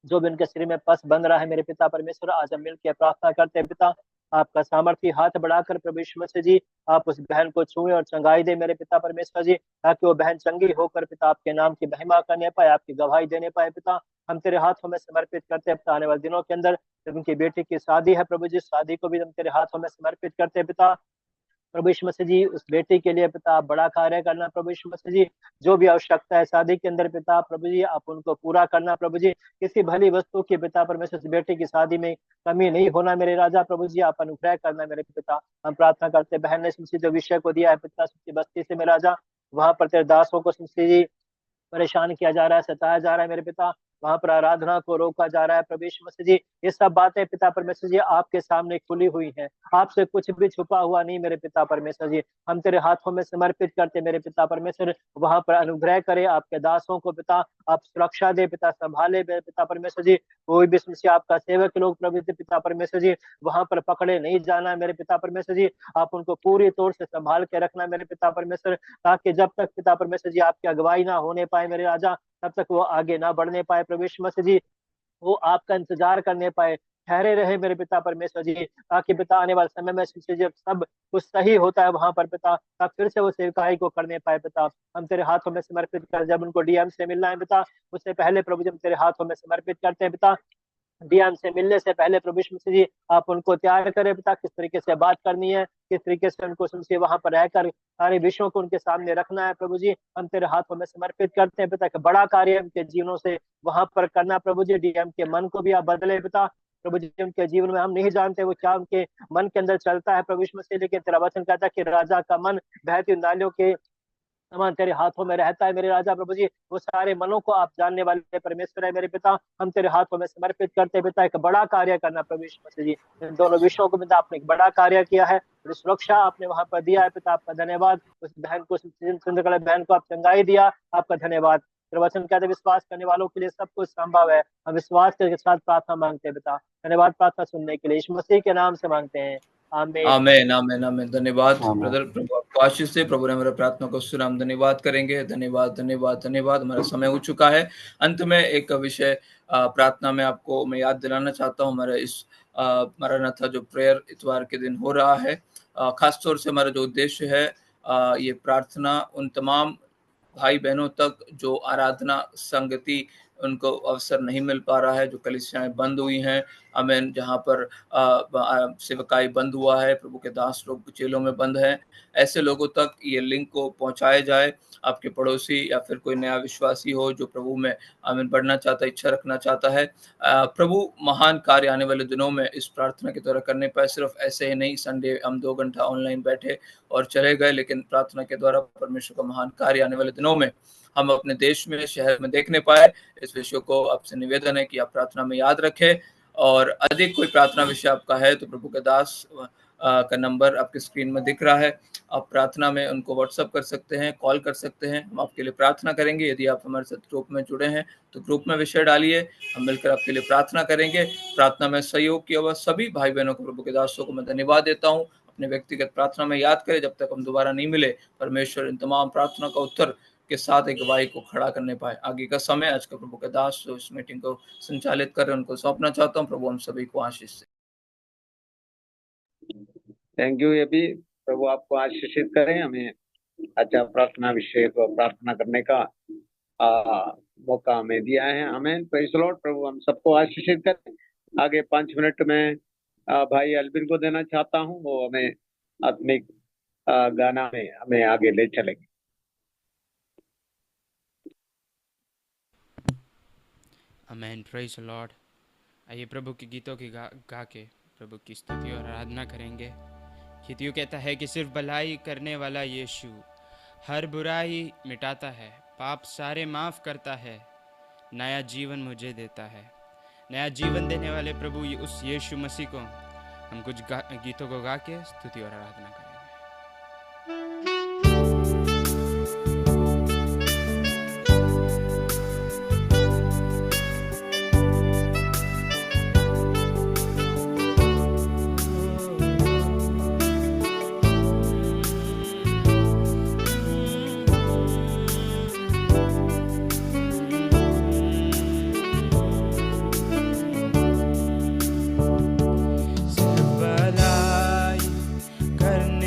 जो भी उनके शरीर में पस बन रहा है मेरे पिता परमेश्वर, आज हम मिलकर प्रार्थना करते हैं पिता, आपका सामर्थ्य हाथ बढ़ाकर प्रभु यीशु मसीह जी आप उस बहन को छुए और चंगाई दे मेरे पिता परमेश्वर जी, ताकि वो बहन चंगी होकर पिता आपके नाम की महिमा करने पाए, आपकी गवाही देने पाए पिता। हम तेरे हाथों में समर्पित करते हैं पिता। आने वाले दिनों के अंदर जब उनकी बेटी की शादी है प्रभु जी, शादी को भी हम तेरे हाथों में समर्पित करते हैं पिता। प्रभु यीशु मसीह जी, उस बेटी के लिए पिता आप बड़ा कार्य करना प्रभु यीशु मसीह जी। जो भी आवश्यकता है शादी के अंदर पिता प्रभु जी, आप उनको पूरा करना प्रभु जी। किसी भली वस्तु की पिता परमेश्वर से बेटी की शादी में कमी नहीं होना मेरे राजा प्रभु जी, आप अनुग्रह करना मेरे पिता। हम प्रार्थना करते बहन ने सुनसी जो विषय को दिया है पिता सुनसी बस्ती से मेरे राजा, वहां पर तेरे दासों को सुनसी जी परेशान किया जा रहा है, सताया जा रहा है मेरे पिता। वहां पर आराधना को रोका जा रहा है प्रभु यीशु मसीह जी। ये सब बातें पिता परमेश्वर जी आपके सामने खुली हुई हैं, आपसे कुछ भी छुपा हुआ नहीं मेरे पिता परमेश्वर जी। हम तेरे हाथों में समर्पित करते मेरे पिता परमेश्वर, वहां पर अनुग्रह करे आपके दासों को पिता, आप सुरक्षा दे पिता, संभाले पिता परमेश्वर जी। कोई भी समस्या आपका सेवक लोग प्रभु पिता परमेश्वर जी वहां पर पकड़े नहीं जाना मेरे पिता परमेश्वर जी। आप उनको पूरी तौर से संभाल के रखना मेरे पिता परमेश्वर, ताकि जब तक पिता परमेश्वर जी आपकी अगुवाई ना होने पाए मेरे राजा, तब तक वो आगे ना बढ़ने पाए प्रभु यीशु मसीह जी। वो आपका इंतजार करने पाए, ठहरे रहे मेरे पिता परमेश्वर जी, ताकि पिता आने वाले समय में जब सब कुछ सही होता है वहां पर पिता, तब फिर से वो सेवकाई को करने पाए पिता। हम तेरे हाथों में समर्पित कर, जब उनको डीएम से मिलना है पिता, उससे पहले प्रभु जी हम तेरे हाथों में समर्पित करते हैं पिता। डीएम से मिलने से पहले प्रभु यीशु मसीह जी आप उनको तैयार करें पिता, किस तरीके से बात करनी है, किस तरीके से उनको सुनसे वहां पर रहकर सारे विषयों को उनके सामने रखना है प्रभु जी। हम तेरे हाथों में समर्पित करते हैं पिता, कि बड़ा कार्य उनके जीवनों से वहां पर करना प्रभु जी। डीएम के मन को भी आप बदले पिता प्रभु जी। उनके जीवन में हम नहीं जानते वो क्या उनके मन के अंदर चलता है प्रभु यीशु मसीह, लेकिन तेरा वचन कहता है कि राजा का मन बहती नालियों के समान तेरे हाथों में रहता है मेरे राजा प्रभु जी। वो सारे मनों को आप जानने वाले परमेश्वर है मेरे पिता। हम तेरे हाथों में समर्पित करते पिता, एक बड़ा कार्य करना प्रभु यीशु मसीह जी। इन दोनों विषयों को पिता आपने एक बड़ा कार्य किया है, सुरक्षा आपने वहां पर दिया है पिता, आपका धन्यवाद। उस बहन को, चंद्रकला बहन को आप चंगाई दिया, आपका धन्यवाद। वचन कहते विश्वास करने वालों के लिए सब कुछ संभव है। हम विश्वास के साथ प्रार्थना मांगते हैं पिता। धन्यवाद प्रार्थना सुनने के लिए, यीशु मसीह के नाम से मांगते हैं, आमीन आमेन आमेन आमेन। धन्यवाद ब्रदर, प्रभु आपको आशीष से। प्रभु ने हमारे प्रार्थना को सुना, हम धन्यवाद करेंगे। धन्यवाद धन्यवाद धन्यवाद। हमारा समय हो चुका है। अंत में एक विषय प्रार्थना में आपको मैं याद दिलाना चाहता हूँ। हमारा इस मरनाथा जो प्रेयर इतवार के दिन हो रहा है, खास तौर से हमारा जो उद्देश्य है ये प्रार्थना उन तमाम भाई बहनों तक जो आराधना संगति उनको अवसर नहीं मिल पा रहा है, जो कलीसियाएं बंद हुई हैं, आमीन, जहाँ पर सेवकाई बंद हुआ है, प्रभु के दास लोग जेलों में बंद हैं, ऐसे लोगों तक ये लिंक को पहुंचाया जाए। आपके पड़ोसी या फिर कोई नया विश्वासी हो जो प्रभु में आमीन बढ़ना चाहता है, इच्छा रखना चाहता है, प्रभु महान कार्य आने वाले दिनों में इस प्रार्थना के द्वारा करने पाए। सिर्फ ऐसे ही नहीं संडे हम 2 घंटा ऑनलाइन बैठे और चले गए, लेकिन प्रार्थना के द्वारा परमेश्वर का महान कार्य आने वाले दिनों में हम अपने देश में, शहर में देखने पाए। इस विषय को आपसे निवेदन है कि आप प्रार्थना में याद रखें, और अधिक कोई प्रार्थना विषय आपका है तो प्रभु के दास का नंबर आपके स्क्रीन में दिख रहा है, आप प्रार्थना में उनको व्हाट्सअप कर सकते हैं, कॉल कर सकते हैं, हम आपके लिए प्रार्थना करेंगे। यदि आप हमारे साथ ग्रुप में जुड़े हैं तो ग्रुप में विषय डालिए, हम मिलकर आपके लिए प्रार्थना करेंगे। प्रार्थना में सहयोग की आवाज सभी भाई बहनों को, प्रभु के दासों को मैं धन्यवाद देता हूँ। अपने व्यक्तिगत प्रार्थना में याद करें, जब तक हम दोबारा नहीं मिले, परमेश्वर इन तमाम प्रार्थना का उत्तर के साथ एक गवाही को खड़ा करने पाए। आगे का समय आज का प्रभु के दास जो इस मीटिंग को संचालित कर रहे हैं उनको सौंपना चाहता हूँ। प्रभु हम सभी को आशीष से। Thank you. ये भी प्रभु आपको आशीषित करें, हमें अच्छा प्रार्थना विषय को प्रार्थना करने का मौका हमें दिया है। हमें प्रेज़ द लॉर्ड। प्रभु हम सबको आशीषित करें। आगे 5 मिनट में भाई अल्बिन को देना चाहता हूँ, वो हमें आत्मिक गाना में हमें आगे ले चलेंगे। आमेन, प्रेज़ द लॉर्ड। आइए प्रभु के गीतों की गा के प्रभु की स्तुति और आराधना करेंगे। गीतियों कहता है कि सिर्फ भलाई करने वाला यीशु हर बुराई मिटाता है, पाप सारे माफ करता है, नया जीवन मुझे देता है। नया जीवन देने वाले प्रभु उस यीशु मसीह को हम कुछ गीतों को गा के स्तुति और आराधना करेंगे। करने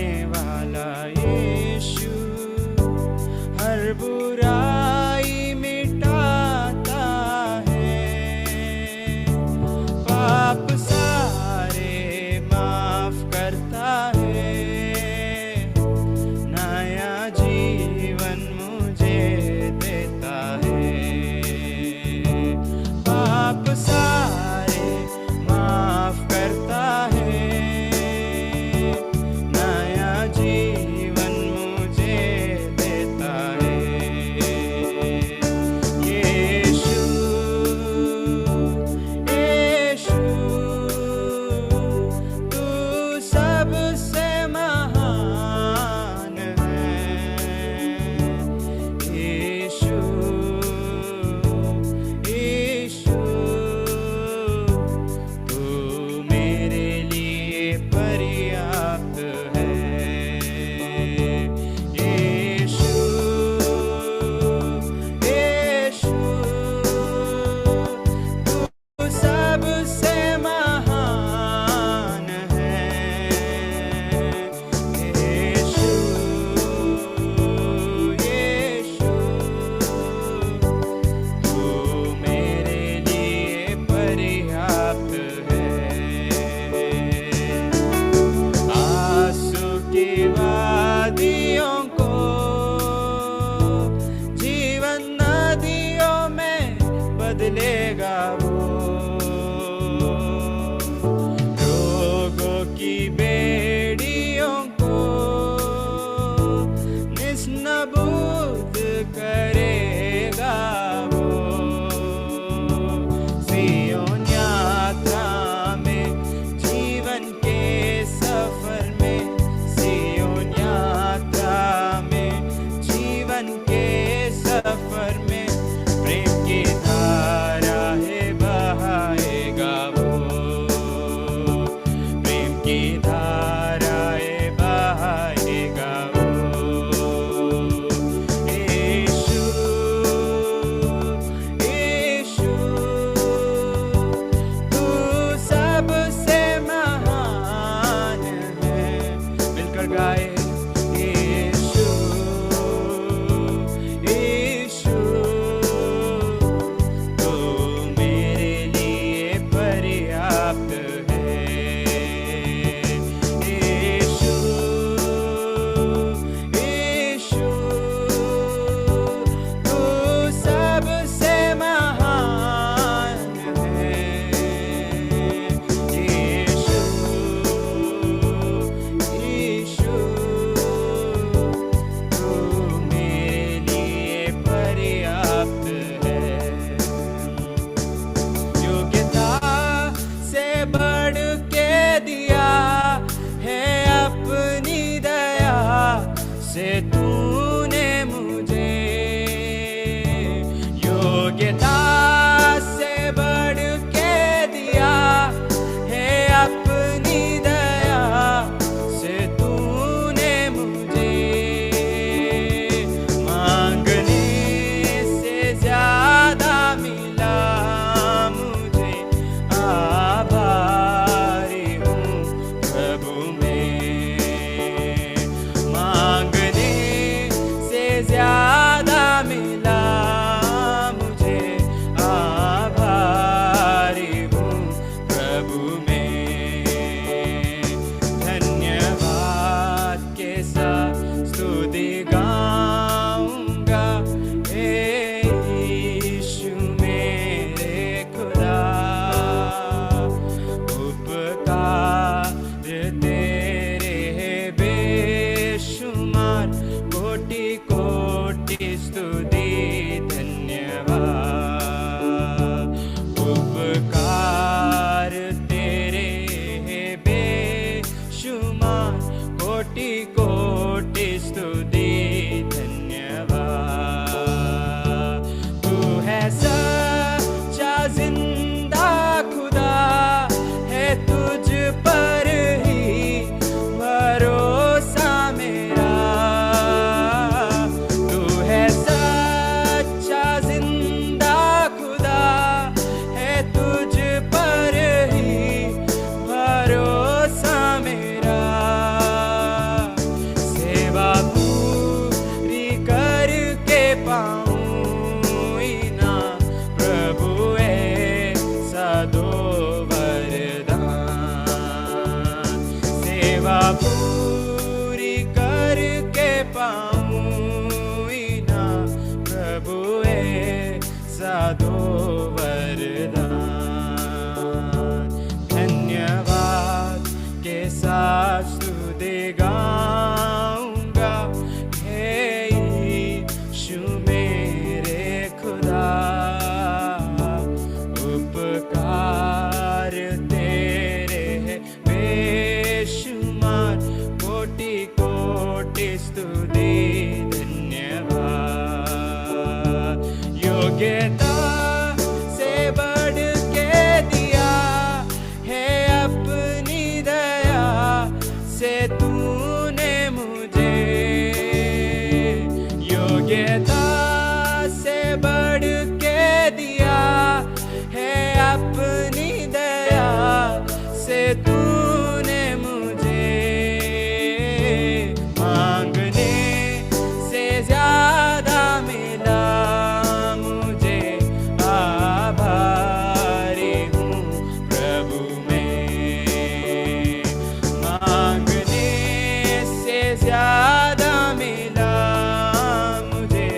दो वरदान, सेवा पूरी करके पाऊं इनाम प्रभु ऐसा दो वरदान। धन्यवाद के साथ स्तुति गाऊंगा, हे यीशु मेरे खुदा, उपकार तेरे हैं बेशुमार, कोटि कोटि स्तुति धन्यवाद। योग्यता से बढ़ के दिया है अपनी दया से तूने मुझे, योग्यता से बढ़ के दिया है अपनी दया से तूने मुझे, मांगने से ज्यादा मिला मुझे, आभारी हूँ प्रभु मैं, मांगने से ज्यादा मिला मुझे,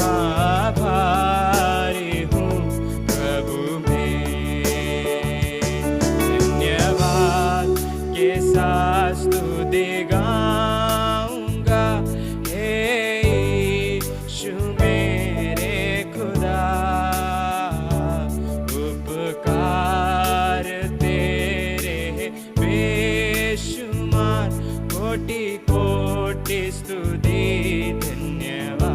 आभारी हूँ प्रभु मैं। धन्यवाद के साथ स्तुति गाऊंगा, हे यीशु मेरे खुदा, उपकार तेरे हैं बेशुमार, कोटि कोटि स्तुति धन्यवाद।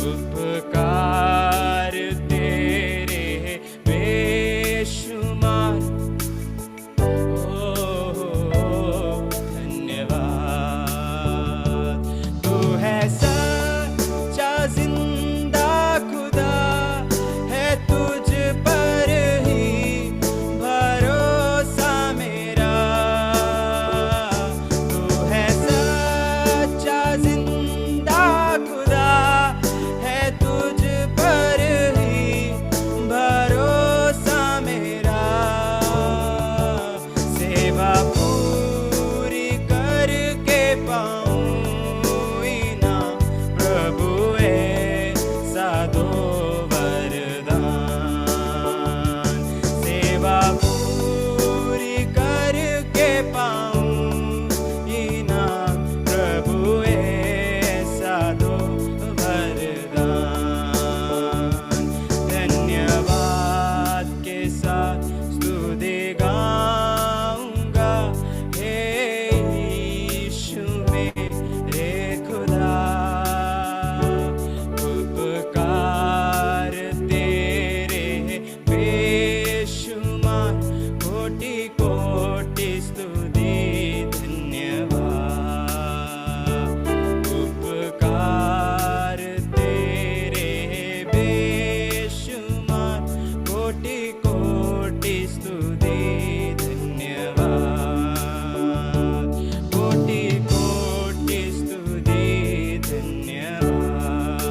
उपकार तेरे हैं बेशुमार, धन्यवाद। तू है सच्चा जिंदा खुदा, है तुझ पर ही भरोसा मेरा, तू है सच्चा जिंदा खुदा, है तुझ पर ही भरोसा मेरा, सेवा पूरी करके पाऊं इनाम प्रभु ऐसा दो वरदान, सेवा पूरी करके पाऊं इनाम प्रभु ऐसा दो वरदान। धन्यवाद के साथ स्तुति गाऊंगा, हे यीशु मेरे खुदा, उपकार तेरे हैं बेशुमार, कोटि कोटि स्तुति धन्यवाद। उपकार तेरे हैं बेशुमार, कोटि कोटि स्तुति धन्यवाद, कोटि कोटि स्तुति धन्यवाद,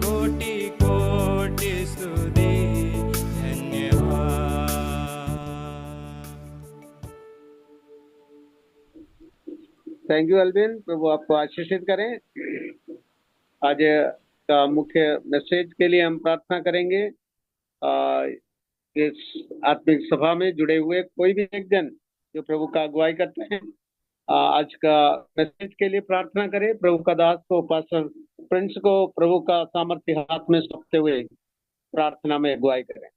कोटि कोटि स्तुति धन्यवाद। थैंक यू अल्विन, प्रभु आपको आशीषित करें। आज का मुख्य मैसेज के लिए हम प्रार्थना करेंगे। इस आत्मिक सभा में जुड़े हुए कोई भी एक जन जो प्रभु का अगुवाई करते हैं, आज का मैसेज के लिए प्रार्थना करें। प्रभु का दास को, पास्टर प्रिंस को प्रभु का सामर्थ्य हाथ में सौंपते हुए प्रार्थना में अगुवाई करें।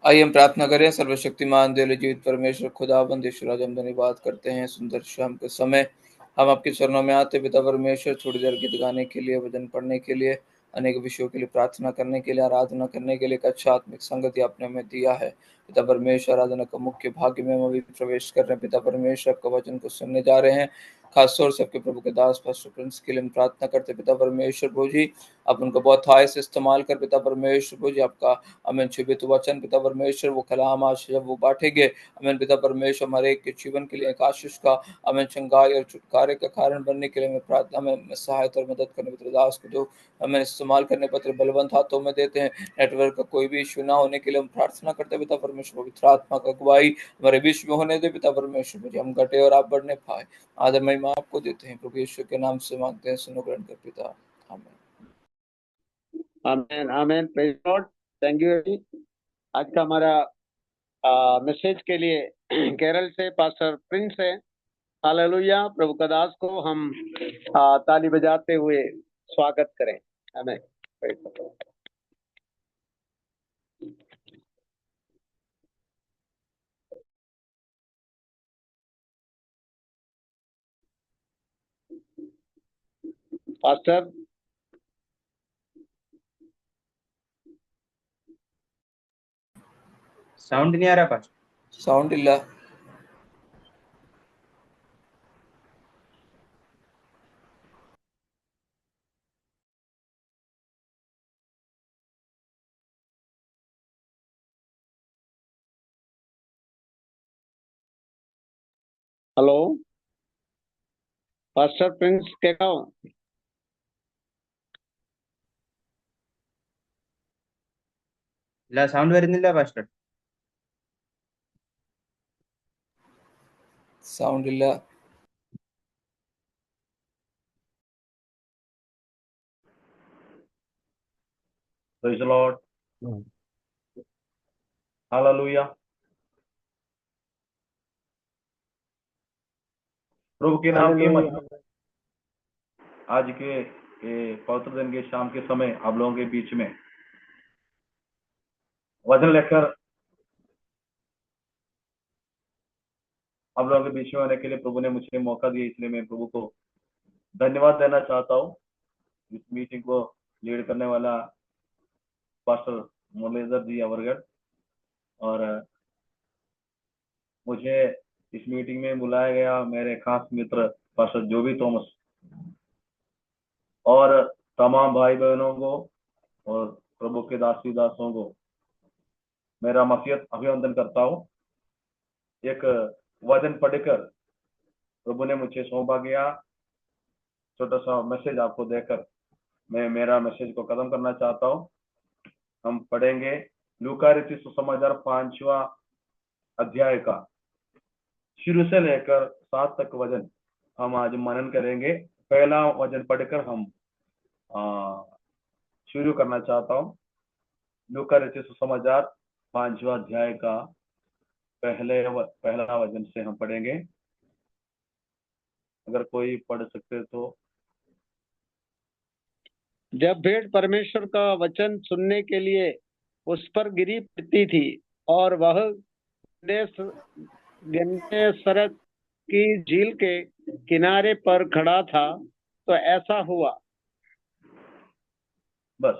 आइए हम प्रार्थना करें। सर्वशक्तिमान दयालु जीवित परमेश्वर खुदाबंद ईश्वर, हम धन्यवाद करते हैं सुंदर शाम के समय हम आपके चरणों में आते पिता परमेश्वर, थोड़ी देर गीत गाने के लिए, वचन पढ़ने के लिए, अनेक विषयों के लिए प्रार्थना करने के लिए, आराधना करने के लिए एक अच्छा आत्मिक संगति आपने हमें दिया है। पिता परमेश्वर, आराधना का मुख्य भाग में हम अभी प्रवेश कर रहे हैं। पिता परमेश्वर, आपका वचन को सुनने जा रहे हैं। खास तौर से आपके प्रभु के दास पास्टर प्रिंस के लिए हम प्रार्थना करते पिता परमेश्वर प्रभु जी, आप उनको बहुत हाय से इस्तेमाल कर पिता परमेश्वर प्रभु जी। आपका अमेन शुभित वचन पिता परमेश्वर, वो कलाम आज जब वो बांटेंगे अमेन पिता परमेश्वर, हमारे एक के जीवन के लिए एक आशीष का अमेन चंगाई और छुटकारे का कारण बनने के लिए मैं प्रार्थना में सहायता और मदद करने पिता दास को जो हमें इस्तेमाल करने पत्र बलवंत हाथों में देते हैं। नेटवर्क का कोई भी इश्यू ना होने के लिए हम प्रार्थना करते हैं पिता परमेश्वर, पवित्र आत्मा का अगुवाई हमारे बीच में होने दे पिता परमेश्वर प्रभु जी। हम घटे और आप बढ़ने पाए, आदर महिमा आपको देते हैं प्रभु यीशु के नाम से मांगते हैं, सुनो ग्रहण कर पिता, आमीन। Amen amen, praise Lord, thank you. आज का हमारा मैसेज के लिए केरल से पास्टर प्रिंस है। हालेलुया। प्रभु का दास को हम ताली बजाते हुए स्वागत करें। आमेन। Praise Lord. पास्टर സൗണ്ട് नहीं आ रहा पास्टर? സൗണ്ട് ഇല്ല. ഹലോ പാസ്റ്റർ പ്രിൻസ് കേൾക്കാവോ? ഇല്ല, സൗണ്ട് വരുന്നില്ല പാസ്റ്റർ. സൗണ്ട് ഇല്ല. Praise the Lord. Hallelujah. प्रभु के नाम की महिमा। आज के पवित्र दिन के शाम के समय आप लोगों के बीच में वचन लेकर आप लोगों के बीच में आने के लिए प्रभु ने मुझे मौका दिया, इसलिए मैं प्रभु को धन्यवाद देना चाहता हूँ। इस मीटिंग को लीड करने वाला पास्टर मुरलीधर जी अवरगढ़, और मुझे इस मीटिंग में बुलाया गया मेरे खास मित्र पास्टर जोबी थॉमस और तमाम भाई बहनों को और प्रभु के दासी दासों को मेरा मसीहत अभिनंदन करता हूँ। एक वचन पढ़कर प्रभु ने मुझे सौंपा गया, छोटा सा मैसेज आपको देकर मैं मेरा मैसेज को खत्म करना चाहता हूँ। हम पढ़ेंगे लूका रचित सुसमाचार 5वां अध्याय का शुरू से लेकर 7 तक वचन हम आज मनन करेंगे। पहला वचन पढ़कर हम शुरू करना चाहता हूँ। लूका रचित सुसमाचार 5वां अध्याय का पहला वचन से हम पढ़ेंगे। अगर कोई पढ़ सकते तो। जब भेड़ परमेश्वर का वचन सुनने के लिए उस पर गिरी पड़ती थी और वह गन्नेसरत की झील के किनारे पर खड़ा था, तो ऐसा हुआ। बस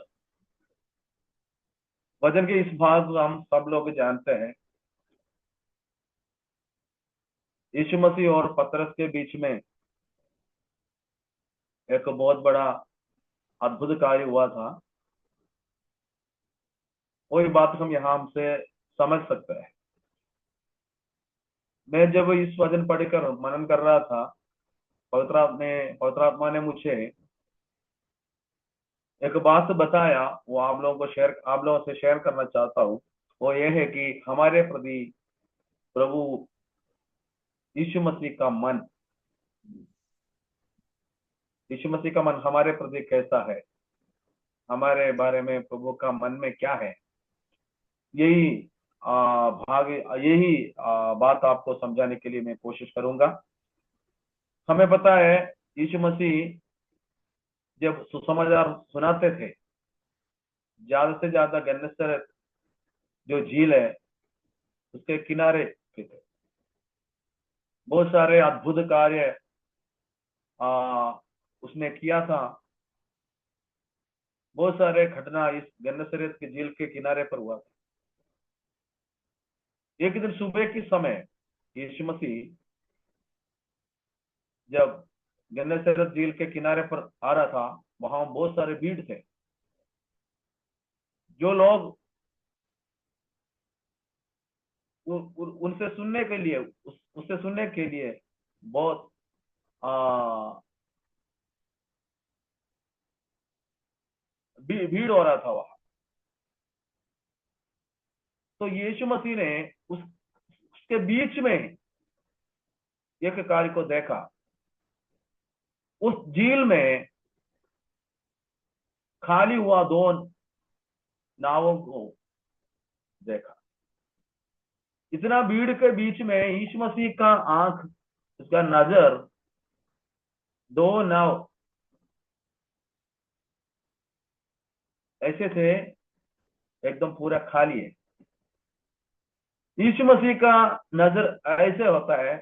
वचन के इस भाग को हम सब लोग जानते हैं। यीशु मसीह और पतरस के बीच में एक बहुत बड़ा अद्भुत कार्य हुआ था। वही बात हम यहाँ हमसे समझ सकते हैं। मैं जब इस वचन पढ़कर मनन कर रहा था, पवित्र आत्मा ने मुझे एक बात बताया, वो आप लोगों से शेयर करना चाहता हूँ। वो ये है कि हमारे प्रति प्रभु यीशु मसीह का मन हमारे प्रति कैसा है, हमारे बारे में प्रभु का मन में क्या है, यही बात आपको समझाने के लिए मैं कोशिश करूंगा। हमें पता है यीशु मसीह जब सुसमाचार सुनाते थे, ज्यादा से ज्यादा गन्नेसरत जो झील है उसके किनारे पे थे। बहुत सारे अद्भुत कार्य उसने किया था। बहुत सारे घटना इस गन्नेसरत के झील के किनारे पर हुआ था। एक दिन सुबह के समय यीशु मसीह जब गन्नेसरत झील के किनारे पर आ रहा था, वहां बहुत सारे भीड़ थे। जो लोग उनसे सुनने के लिए उससे सुनने के लिए बहुत भीड़ हो रहा था वहां। तो यीशु मसीह ने उसके बीच में एक कार्य को देखा। उस झील में खाली हुआ 2 नावों को देखा। इतना भीड़ के बीच में यीशु मसीह का आंख, उसका नजर 2 नाव ऐसे थे, एकदम पूरा खाली है। यीशु मसीह का नजर ऐसे होता है,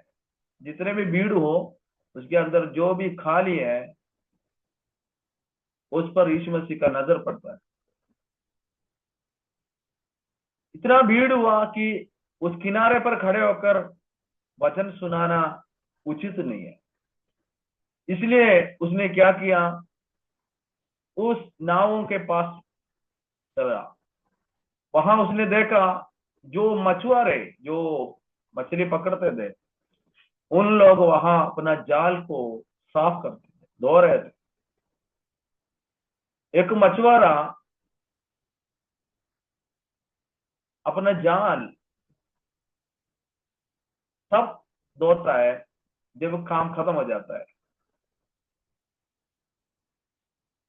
जितने भी भीड़ हो उसके अंदर जो भी खाली है उस पर यीशु मसीह का नजर पड़ता है। इतना भीड़ हुआ कि उस किनारे पर खड़े होकर वचन सुनाना उचित नहीं है। इसलिए उसने क्या किया, उस नावों के पास चला। वहां उसने देखा जो मछुआरे जो मछली पकड़ते थे, उन लोग वहां अपना जाल को साफ करते थे, धो रहे थे। एक मछुआरा अपना जाल तब धोता है जब काम खत्म हो जाता है।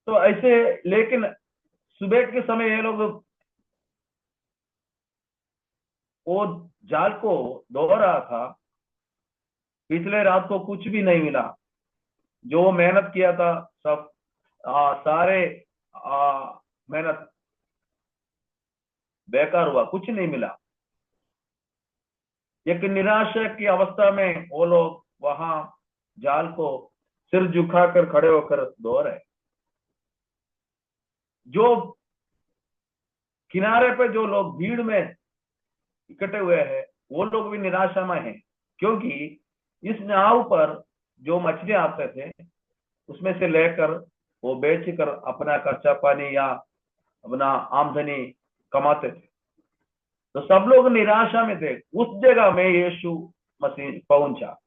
तो ऐसे, लेकिन सुबह के समय ये लोग वो जाल को धो रहा था। पिछले रात को कुछ भी नहीं मिला, जो मेहनत किया था सब सारे मेहनत बेकार हुआ, कुछ नहीं मिला। एक निराशा की अवस्था में वो लोग वहां जाल को सिर झुकाकर खड़े होकर धो रहे। जो किनारे पे जो लोग भीड़ में इकट्ठे हुए हैं वो लोग भी निराशा में हैं, क्योंकि इस नाव पर जो मछली आते थे उसमें से लेकर वो बेचकर अपना खर्चा पानी या अपना आमदनी कमाते थे। तो सब लोग निराशा में थे। उस जगह में यीशु मसीह पहुंचा।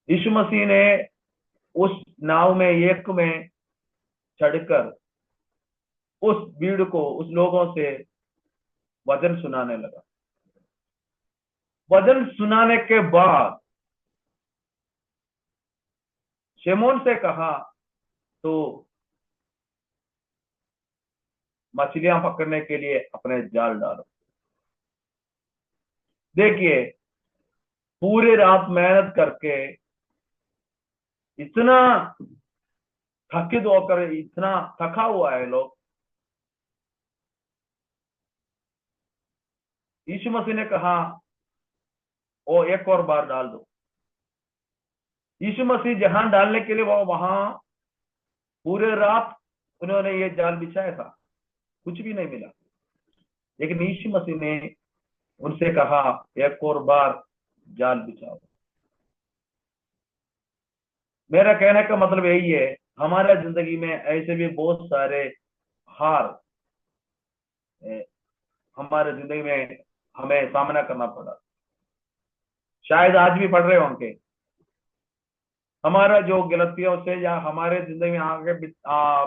यीशु मसीह ने उस नाव में एक में चढ़कर उस भीड़ को, उस लोगों से वचन सुनाने लगा। वचन सुनाने के बाद शमौन से कहा, तो मछलियां पकड़ने के लिए अपने जाल डालो। देखिए, पूरी रात मेहनत करके इतना थकित होकर, इतना थका हुआ है लोग। यीशु मसीह ने कहा, ओ एक और बार डाल दो। यीशु मसीह जहां डालने के लिए वो वहां पूरे रात उन्होंने ये जाल बिछाया था, कुछ भी नहीं मिला। लेकिन यीशु मसीह ने उनसे कहा, एक और बार जाल बिछाओ। मेरा कहने का मतलब यही है, हमारा जिंदगी में ऐसे भी बहुत सारे हार हमारे जिंदगी में हमें सामना करना पड़ा। शायद आज भी पड़ रहे होंगे। हमारा जो गलतियों से या हमारे जिंदगी में आगे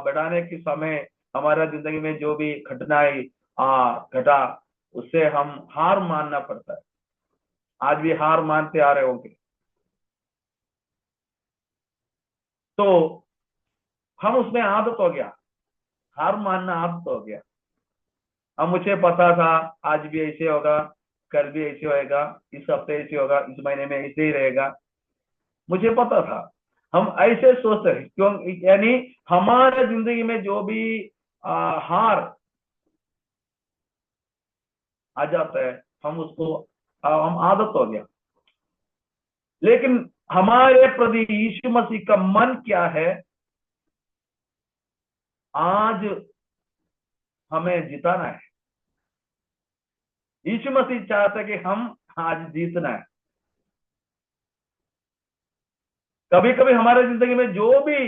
बढ़ाने के समय हमारा जिंदगी में जो भी घटनाएं घटा, उससे हम हार मानना पड़ता है। आज भी हार मानते आ रहे होंगे। तो हम उसमें आदत हो गया, हार मानना आदत हो गया। अब मुझे पता था आज भी ऐसे होगा, कल भी ऐसे होएगा, इस हफ्ते ऐसे होगा, इस महीने में ऐसे ही रहेगा, मुझे पता था। हम ऐसे सोचते हैं क्यों, यानी हमारे जिंदगी में जो भी हार आ जाता है हम उसको हम आदत हो गया। लेकिन हमारे प्रति यीशु मसीह का मन क्या है, आज हमें जिताना है। यीशु मसीह चाहता है कि हम आज जीतना है। कभी कभी हमारे जिंदगी में जो भी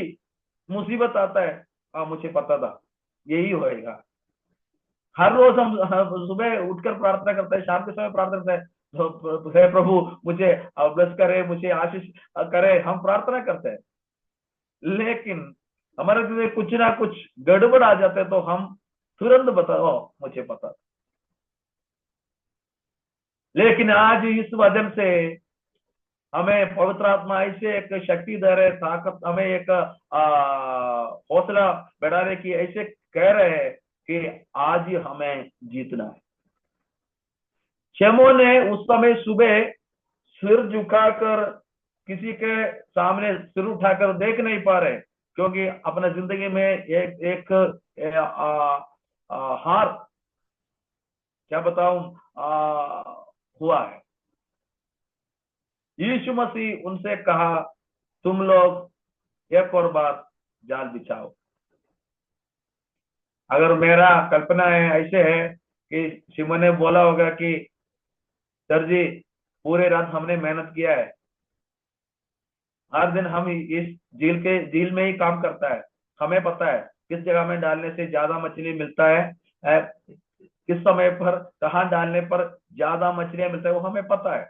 मुसीबत आता है, हाँ मुझे पता था यही होएगा। हर रोज हम सुबह उठकर प्रार्थना करते हैं, शाम के समय प्रार्थना करते हैं, तो हे प्रभु मुझे ब्लेस करे, मुझे आशीष करे, हम प्रार्थना करते हैं। लेकिन हमारे जिंदगी में कुछ ना कुछ गड़बड़ आ जाते हैं तो हम तुरंत बताओ मुझे पता। लेकिन आज इस वजन से हमें पवित्र आत्मा ऐसे एक शक्ति दे रहे, ताकत, हमें एक हौसला बढ़ाने की ऐसे कह रहे हैं कि आज ही हमें जीतना है। शमूएल ने उस समय सुबह सिर झुकाकर किसी के सामने सिर उठाकर देख नहीं पा रहे, क्योंकि अपने जिंदगी में एक हार, क्या बताऊं, हुआ है। यीशु मसीह उनसे कहा, तुम लोग एक और बार जाल बिछाओ। अगर मेरा कल्पना है ऐसे है कि शिमोन ने बोला होगा कि सर जी पूरे रात हमने मेहनत किया है, हर दिन हम इस झील में ही काम करता है, हमें पता है किस जगह में डालने से ज्यादा मछली मिलता है, किस समय पर कहाँ डालने पर ज्यादा मछलियां मिलता है, वो हमें पता है।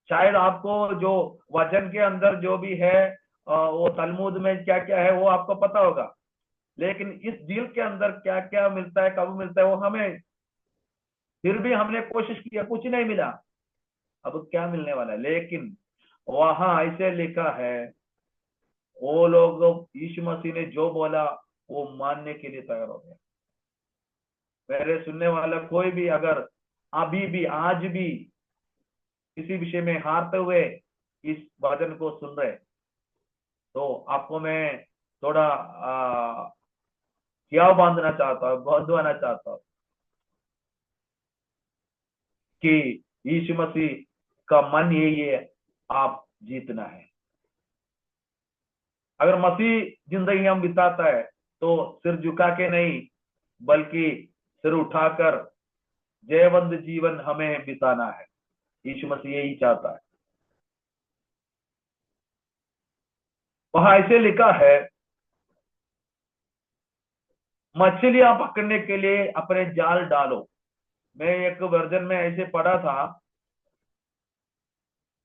शायद आपको जो वचन के अंदर जो भी है, वो तलमुद में क्या क्या है वो आपको पता होगा, लेकिन इस झील के अंदर क्या क्या मिलता है, कब मिलता है, वो हमें, फिर भी हमने कोशिश किया, कुछ नहीं मिला, अब क्या मिलने वाला है। लेकिन वहां ऐसे लिखा है, वो लोग यीशु मसीह ने जो बोला वो मानने के लिए तैयार हो गए। मेरे सुनने वाला कोई भी अगर अभी भी आज भी किसी विषय में हारते हुए इस वचन को सुन रहे, तो आपको मैं थोड़ा क्या बांधना चाहता हूँ, बांधवाना चाहता हूँ कि यीशु मसीह का मन यही है, आप जीतना है। अगर मसीह जिंदगी हम बिताता है तो सिर झुका के नहीं, बल्कि सिर उठाकर जयवंत जीवन हमें बिताना है। यीशु मसीह यही चाहता है। वहां ऐसे लिखा है, मछलियां पकड़ने के लिए अपने जाल डालो। मैं एक वर्जन में ऐसे पढ़ा था,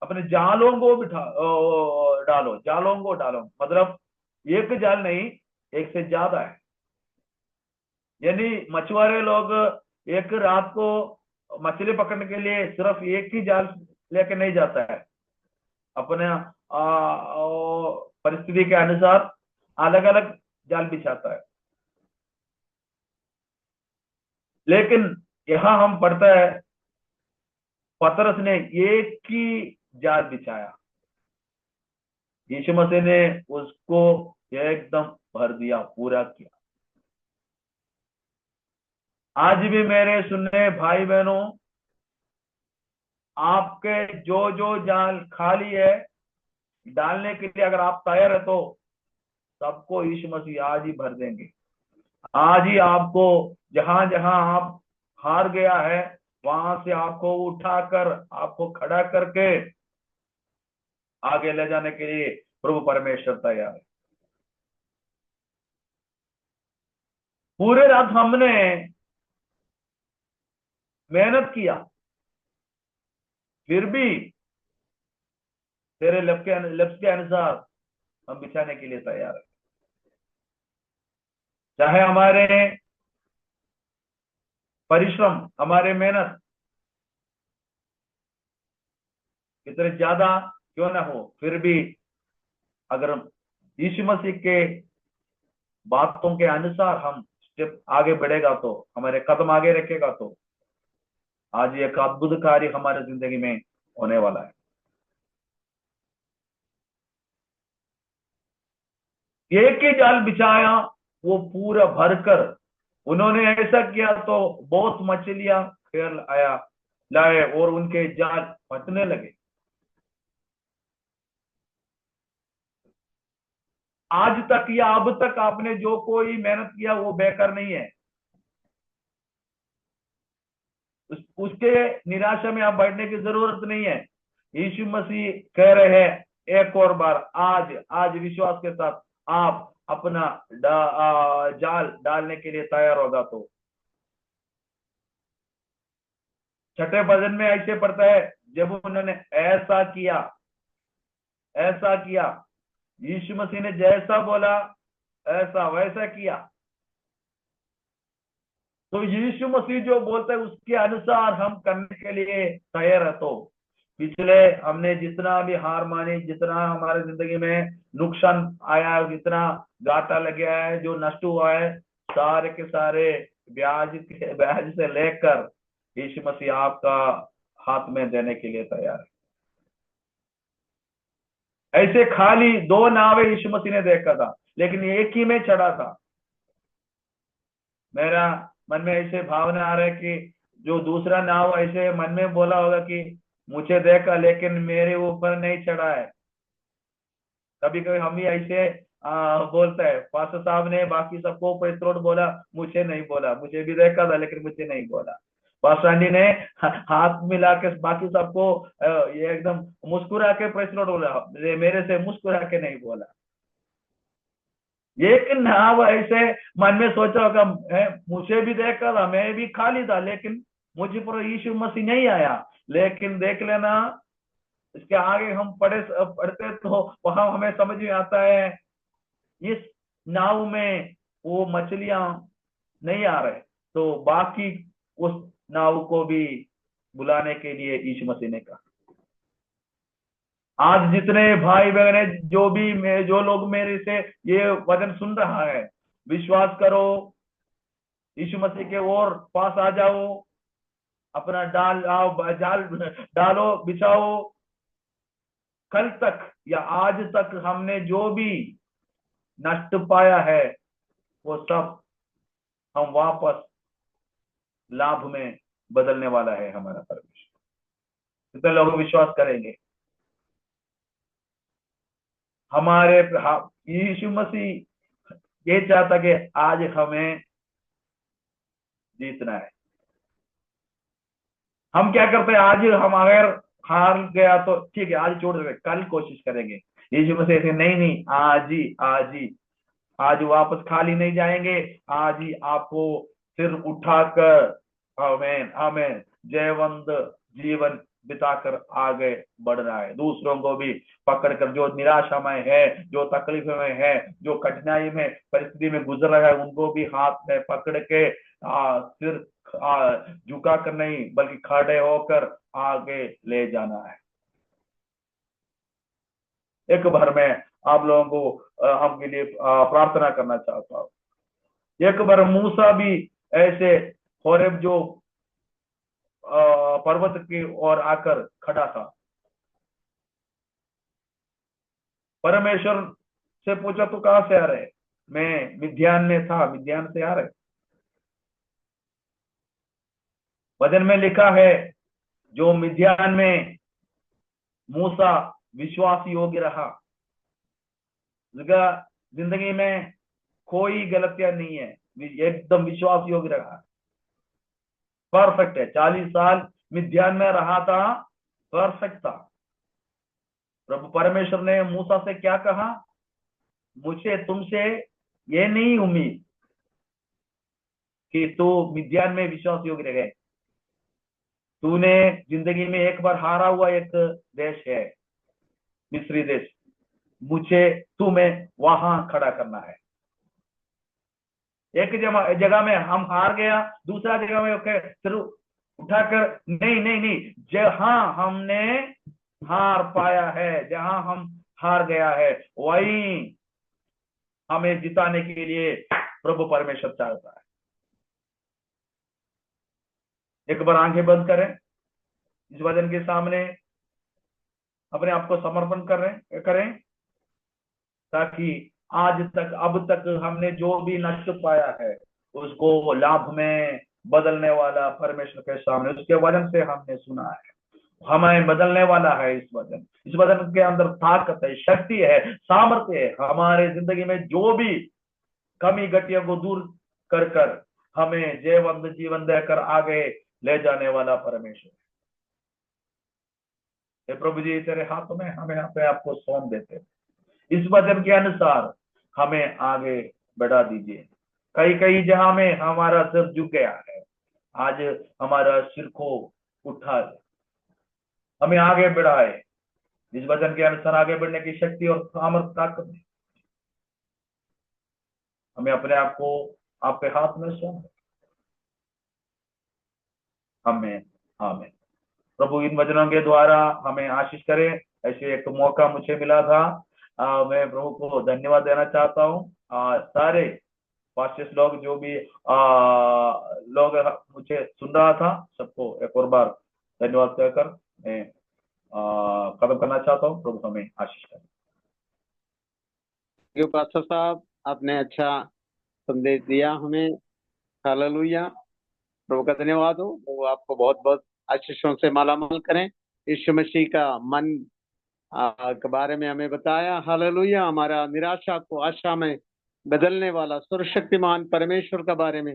अपने जालों को डालो, जालों को डालो, मतलब एक जाल नहीं, एक से ज्यादा है। यानी मछुआरे लोग एक रात को मछली पकड़ने के लिए सिर्फ एक ही जाल लेके नहीं जाता है, अपने परिस्थिति के अनुसार अलग अलग जाल बिछाता है। लेकिन यहां हम पढ़ता है पतरस ने एक ही जाल बिछाया, यीशु मसीह ने उसको एकदम भर दिया, पूरा किया। आज भी मेरे सुनने भाई बहनों, आपके जो जो जाल खाली है डालने के लिए अगर आप तैयार है तो सबको यीशु मसीह आज ही भर देंगे। आज ही आपको जहां जहां आप हार गया है वहां से आपको उठाकर, आपको खड़ा करके आगे ले जाने के लिए प्रभु परमेश्वर तैयार है। पूरे रात हमने मेहनत किया, फिर भी तेरे लफ्ज के अनुसार हम बिछाने के लिए तैयार है। चाहे हमारे परिश्रम, हमारे मेहनत कितने ज्यादा क्यों ना हो, फिर भी अगर यीशु मसीह के बातों के अनुसार हम स्टेप आगे बढ़ेगा, तो हमारे कदम आगे रखेगा, तो आज एक अद्भुत कार्य हमारे जिंदगी में होने वाला है। एक ही जाल बिछाया, वो पूरा भरकर उन्होंने ऐसा किया तो बहुत मछलियां खेल लाए और उनके जाल फटने लगे। आज तक या अब तक आपने जो कोई मेहनत किया वो बेकार नहीं है। उसके निराशा में आप बैठने की जरूरत नहीं है। यीशु मसीह कह रहे हैं एक और बार, आज विश्वास के साथ आप अपना जाल डालने के लिए तैयार होगा तो। छठे भजन में ऐसे पढ़ता है, जब उन्होंने ऐसा किया, यीशु मसीह ने जैसा बोला ऐसा वैसा किया। तो यीशु मसीह जो बोलता है उसके अनुसार हम करने के लिए तैयार है। तो पिछले हमने जितना भी हार मानी, जितना हमारे जिंदगी में नुकसान आया है, जितना घाटा लग गया है, जो नष्ट हुआ है, सारे के सारे ब्याज से लेकर यीशु मसीह आपका हाथ में देने के लिए तैयार है। ऐसे खाली 2 नावें यीशु मसीह ने देखा था, लेकिन एक ही में चढ़ा था। मेरा मन में ऐसे भावना आ रहा है कि जो दूसरा नाव ऐसे मन में बोला होगा कि मुझे देखा लेकिन मेरे ऊपर नहीं चढ़ा है। कभी कभी हम भी ऐसे बोलते हैं, पास्टर साहब ने बाकी सबको पैसरोड बोला, मुझे नहीं बोला, मुझे भी देखा था लेकिन मुझे नहीं बोला। पास्टर आंटी ने हाथ मिला के बाकी सबको ये एकदम मुस्कुरा के पैसरोड बोला, मेरे से मुस्कुरा के नहीं बोला। एक नाव ऐसे मन में सोचा होगा, मुझे भी देखा था, मैं भी खाली था, लेकिन मुझे पर यीशु मसीह नहीं आया। लेकिन देख लेना, इसके आगे हम पढ़ते तो वहां हमें समझ में आता है, इस नाव में वो मछलियां नहीं आ रहे, तो बाकी उस नाव को भी बुलाने के लिए यीशु मसीह ने कहा। आज जितने भाई बहन है, जो लोग मेरे से ये वचन सुन रहा है, विश्वास करो, यीशु मसीह के और पास आ जाओ, अपना जाल डालो, बिछाओ। कल तक या आज तक हमने जो भी नष्ट पाया है, वो सब हम वापस लाभ में बदलने वाला है हमारा परमेश्वर। कितने लोग विश्वास करेंगे? हमारे यीशु मसीह ये चाहता कि आज हमें जीतना है। हम क्या करते हैं, आज हम अगर हार गया तो ठीक है, आज छोड़ देंगे, कल कोशिश करेंगे। यीशु मसीह ऐसे नहीं, आज वापस खाली नहीं जाएंगे, आज ही आपको सिर उठाकर आमेन जयवंत जीवन बिताकर आगे बढ़ना है। दूसरों को भी पकड़कर, जो निराशा में है, जो तकलीफ में है, जो कठिनाई में परिस्थिति में गुजर रहा है, उनको भी हाथ में पकड़ के सिर झुका कर नहीं, बल्कि खड़े होकर आगे ले जाना है। एक बार मैं आप लोगों को आपके लिए प्रार्थना करना चाहता हूँ। एक बार मूसा भी ऐसे होरेब जो पर्वत की ओर आकर खड़ा था, परमेश्वर से पूछा तो कहां से आ रहे? मैं मिद्यान में था, मिद्यान से आ रहे। वचन में लिखा है, जो मिद्यान में मूसा विश्वास योग्य रहा, जिंदगी में कोई गलतियां नहीं है, एकदम विश्वास योग्य रहा, परफेक्ट है। 40 साल मिद्यान में रहा था, परफेक्ट था। प्रभु परमेश्वर ने मूसा से क्या कहा? मुझे तुमसे ये नहीं उम्मीद कि तू मिद्यान में विश्वास योग्य रहे। तूने जिंदगी में एक बार हारा हुआ एक देश है, मिस्री देश, मुझे तुम्हें वहां खड़ा करना है। एक जगह में हम हार गया, दूसरा जगह में सिर उठाकर नहीं, जहां हमने हार पाया है, जहां हम हार गया है, वहीं हमें जिताने के लिए प्रभु परमेश्वर चाहता है। एक बार आंखें बंद करें, इस वचन के सामने अपने आप को समर्पण करें, ताकि आज तक, अब तक हमने जो भी नष्ट पाया है, उसको लाभ में बदलने वाला परमेश्वर के सामने, उसके वचन से हमने सुना है, हमें बदलने वाला है। इस वचन के अंदर ताकत है, शक्ति है, सामर्थ्य है। हमारे जिंदगी में जो भी कमी घटियों को दूर कर हमें जयवंत जीवन देकर आगे ले जाने वाला परमेश्वर। हे प्रभु जी, तेरे हाथों में हमें अपने आप को सौंप देते हैं। इस वचन के अनुसार हमें आगे बढ़ा दीजिए। कहीं कहीं जहां में हमारा सिर झुक गया है, आज हमारा सिर को उठा दे, हमें आगे बढ़ाए। इस वचन के अनुसार आगे बढ़ने की शक्ति और सामर्थ ताकत दे। हमें अपने आप को आपके हाथ में सौंप। हमें आमीन। प्रभु इन वचनों के द्वारा हमें आशीष करे। ऐसे एक मौका मुझे मिला था, मैं प्रभु को धन्यवाद देना चाहता हूँ। सारे पास्टर्स लोग जो भी लोग मुझे सुन रहा था, सबको एक और बार धन्यवाद कहकर मैं खत्म करना चाहता हूँ। प्रभु हमें आशीष करे। पास्टर साहब, आपने अच्छा संदेश दिया हमें। हालेलुया, प्रभु का धन्यवाद हो। वो आपको बहुत बहुत आशीषों से मालामाल करें। यीशु मसीह का मन के बारे में हमें बताया। हालेलुया, हमारा निराशा को आशा में बदलने वाला सर्वशक्तिमान परमेश्वर के बारे में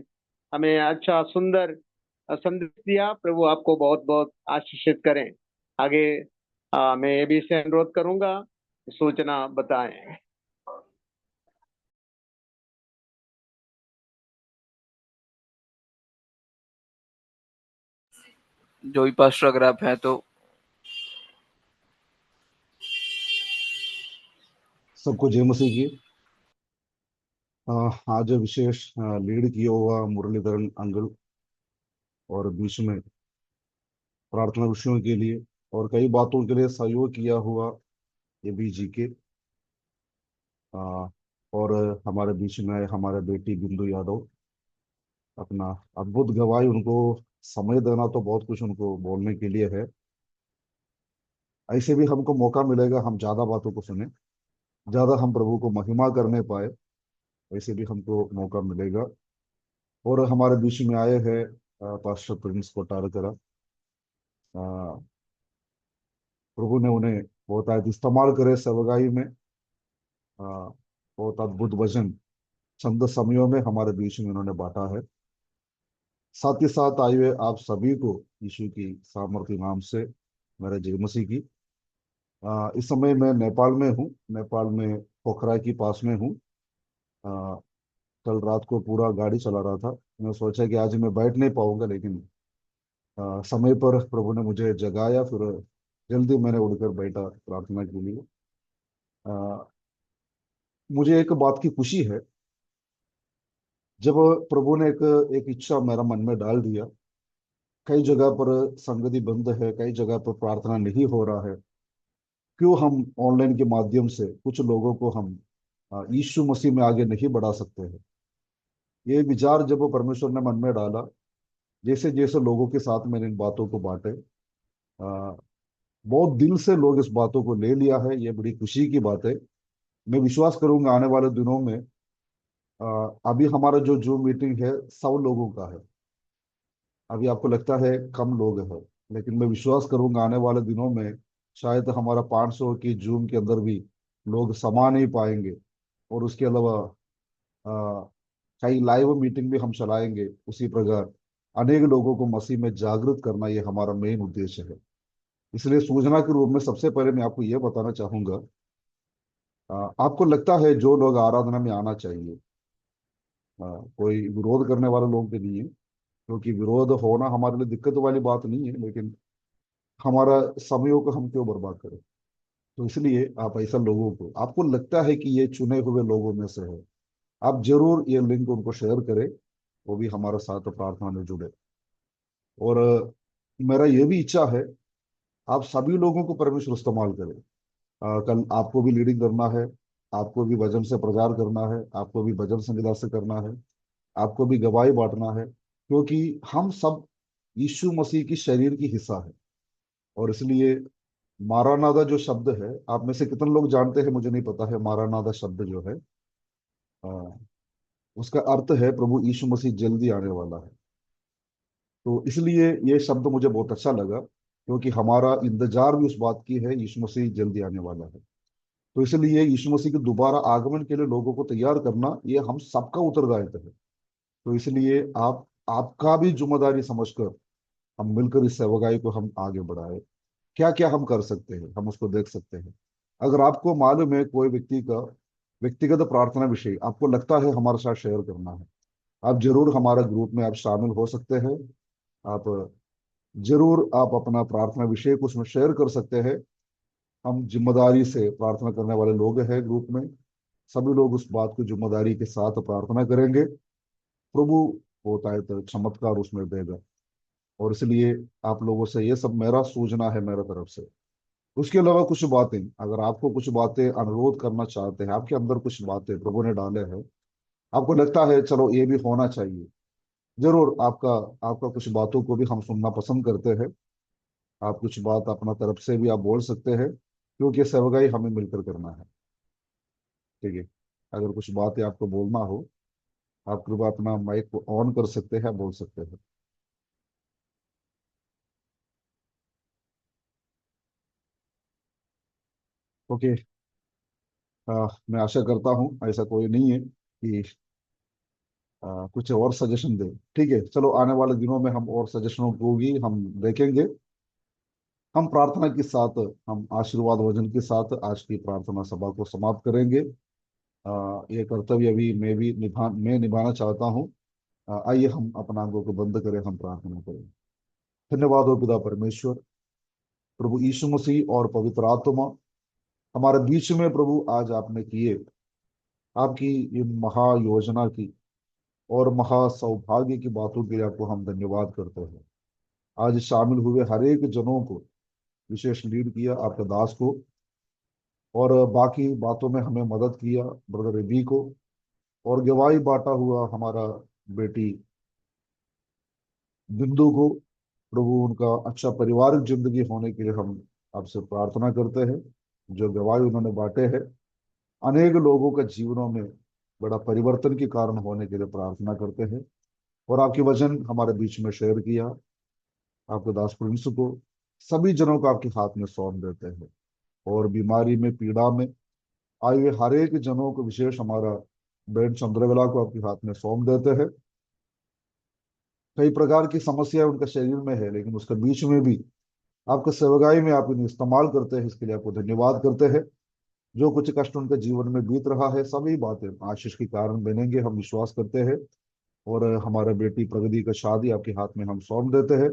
हमें अच्छा सुंदर संदेश दिया। प्रभु आपको बहुत बहुत आशीषित करें। आगे मैं ये भी से अनुरोध करूंगा, सूचना बताएं। जो भी पास्टर अगर आप हैं तो सबको जय मसीह की। आज विशेष लीड किया हुआ मुरलीधरन अंकल और बीच में प्रार्थना विषयों के लिए और कई बातों के लिए सहयोग किया हुआ एबी जी के और हमारे बीच में आए हमारे बेटी बिंदु यादव, अपना अद्भुत गवाही। उनको समय देना तो बहुत कुछ उनको बोलने के लिए है। ऐसे भी हमको मौका मिलेगा, हम ज्यादा बातों को सुने, ज्यादा हम प्रभु को महिमा करने पाए, ऐसे भी हमको मौका मिलेगा। और हमारे बीच में आए हैं पास्टर प्रिंस कोटारकरा। प्रभु ने उन्हें बहुत इस्तेमाल करे सेवगाई में। बहुत अद्भुत वचन चंद समयों में हमारे बीच में उन्होंने बांटा है। साथ ही साथ आए हुए आप सभी को यीशु की सामर्थ्य नाम से मेरे जय मसीह की। इस समय मैं नेपाल में हूँ, नेपाल में पोखरा के पास में हूँ। कल रात को पूरा गाड़ी चला रहा था, मैं सोचा कि आज मैं बैठ नहीं पाऊंगा, लेकिन समय पर प्रभु ने मुझे जगाया, फिर जल्दी मैंने उड़कर बैठा प्रार्थना के लिए। मुझे एक बात की खुशी है, जब प्रभु ने एक इच्छा मेरा मन में डाल दिया। कई जगह पर संगति बंद है, कई जगह पर प्रार्थना नहीं हो रहा है, क्यों हम ऑनलाइन के माध्यम से कुछ लोगों को हम यीशु मसीह में आगे नहीं बढ़ा सकते हैं। ये विचार जब परमेश्वर ने मन में डाला, जैसे जैसे लोगों के साथ मैंने इन बातों को बांटे, बहुत दिल से लोग इस बातों को ले लिया है। ये बड़ी खुशी की बात है। मैं विश्वास करूंगा आने वाले दिनों में अभी हमारा जो जूम मीटिंग है 100 लोगों का है। अभी आपको लगता है कम लोग हैं, लेकिन मैं विश्वास करूंगा आने वाले दिनों में शायद हमारा 500 की जूम के अंदर भी लोग समा नहीं पाएंगे। और उसके अलावा कई लाइव मीटिंग भी हम चलाएंगे। उसी प्रकार अनेक लोगों को मसीह में जागृत करना, ये हमारा मेन उद्देश्य है। इसलिए सूचना के रूप में सबसे पहले मैं आपको ये बताना चाहूंगा, आपको लगता है जो लोग आराधना में आना चाहिए, कोई विरोध करने वाले लोग भी नहीं है, क्योंकि विरोध होना हमारे लिए दिक्कत वाली बात नहीं है, लेकिन हमारा समयों को हम क्यों बर्बाद करें। तो इसलिए आप ऐसा लोगों को, आपको लगता है कि ये चुने हुए लोगों में से है, आप जरूर ये लिंक उनको शेयर करें, वो भी हमारे साथ प्रार्थना में जुड़े। और मेरा ये भी इच्छा है आप सभी लोगों को परमेश्वर इस्तेमाल करें। कल आपको भी लीडिंग करना है, आपको भी वचन से प्रचार करना है, आपको भी भजन संगीत से करना है, आपको भी गवाही बांटना है, क्योंकि हम सब यीशु मसीह की शरीर की हिस्सा है। और इसलिए मारानादा जो शब्द है, आप में से कितने लोग जानते हैं मुझे नहीं पता है। मारानादा शब्द जो है उसका अर्थ है प्रभु यीशु मसीह जल्दी आने वाला है। तो इसलिए ये शब्द मुझे बहुत अच्छा लगा, क्योंकि हमारा इंतजार भी उस बात की है, यीशु मसीह जल्दी आने वाला है। तो इसलिए यीशु मसीह के दोबारा आगमन के लिए लोगों को तैयार करना, ये हम सबका उत्तरदायित्व है। तो इसलिए आपका भी जिम्मेदारी समझकर हम मिलकर इस सेवकाई को हम आगे बढ़ाए। क्या क्या हम कर सकते हैं, हम उसको देख सकते हैं। अगर आपको मालूम है कोई व्यक्ति का व्यक्तिगत प्रार्थना विषय आपको लगता है हमारे साथ शेयर करना है, आप जरूर हमारे ग्रुप में आप शामिल हो सकते हैं। आप जरूर आप अपना प्रार्थना विषय को उसमें शेयर कर सकते हैं। हम जिम्मेदारी से प्रार्थना करने वाले लोग हैं ग्रुप में, सभी लोग उस बात को जिम्मेदारी के साथ प्रार्थना करेंगे। प्रभु होता है तो चमत्कार उसमें देगा। और इसलिए आप लोगों से ये सब मेरा सूचना है मेरे तरफ से। उसके अलावा कुछ बातें, अगर आपको कुछ बातें अनुरोध करना चाहते हैं, आपके अंदर कुछ बातें प्रभु ने डाले हैं, आपको लगता है चलो ये भी होना चाहिए, जरूर आपका आपका कुछ बातों को भी हम सुनना पसंद करते हैं। आप कुछ बात अपना तरफ से भी आप बोल सकते हैं, क्योंकि सेवकाई हमें मिलकर करना है। ठीक है, अगर कुछ बातें आपको बोलना हो, आप कृपया अपना माइक को ऑन कर सकते हैं, बोल सकते हैं। ओके। मैं आशा करता हूँ ऐसा कोई नहीं है कि कुछ और सजेशन दे। ठीक है, चलो आने वाले दिनों में हम और सजेशनों को भी हम देखेंगे। हम प्रार्थना के साथ, हम आशीर्वाद वचन के साथ आज की प्रार्थना सभा को समाप्त करेंगे। ये कर्तव्य अभी मैं निभाना चाहता हूँ। आइए हम अपना आंखों को बंद करें, हम प्रार्थना करें। धन्यवाद हो पिता परमेश्वर, प्रभु यीशु मसीह और पवित्र आत्मा हमारे बीच में प्रभु आज आपने किए आपकी इन महा योजना की और महा सौभाग्य की बातों के लिए आपको हम धन्यवाद करते हैं। आज शामिल हुए हर एक जनों को विशेष लीड किया आपके दास को, और बाकी बातों में हमें मदद किया ब्रदर रवि को, और गवाही बांटा हुआ हमारा बेटी बिंदु को। प्रभु उनका अच्छा पारिवारिक जिंदगी होने के लिए हम आपसे प्रार्थना करते हैं। जो गवाही उन्होंने बांटे हैं, अनेक लोगों के जीवनों में बड़ा परिवर्तन के कारण होने के लिए प्रार्थना करते हैं। और आपके वचन हमारे बीच में शेयर किया, आपके दास प्रिंस को सभी जनों को आपके हाथ में सौंप देते हैं। और बीमारी में, पीड़ा में आए हुए हर एक जनों को, विशेष हमारा बहन चंद्रवेला को आपके हाथ में सौंप देते हैं। कई प्रकार की समस्या उनके शरीर में है, लेकिन उसके बीच में भी आपके सेवकाई में आप इन्हें इस्तेमाल करते हैं, इसके लिए आपको धन्यवाद करते हैं। जो कुछ कष्ट उनके जीवन में बीत रहा है, सभी बातें आशीष के कारण बनेंगे, हम विश्वास करते हैं। और हमारे बेटी प्रगति का शादी आपके हाथ में हम सौंप देते हैं।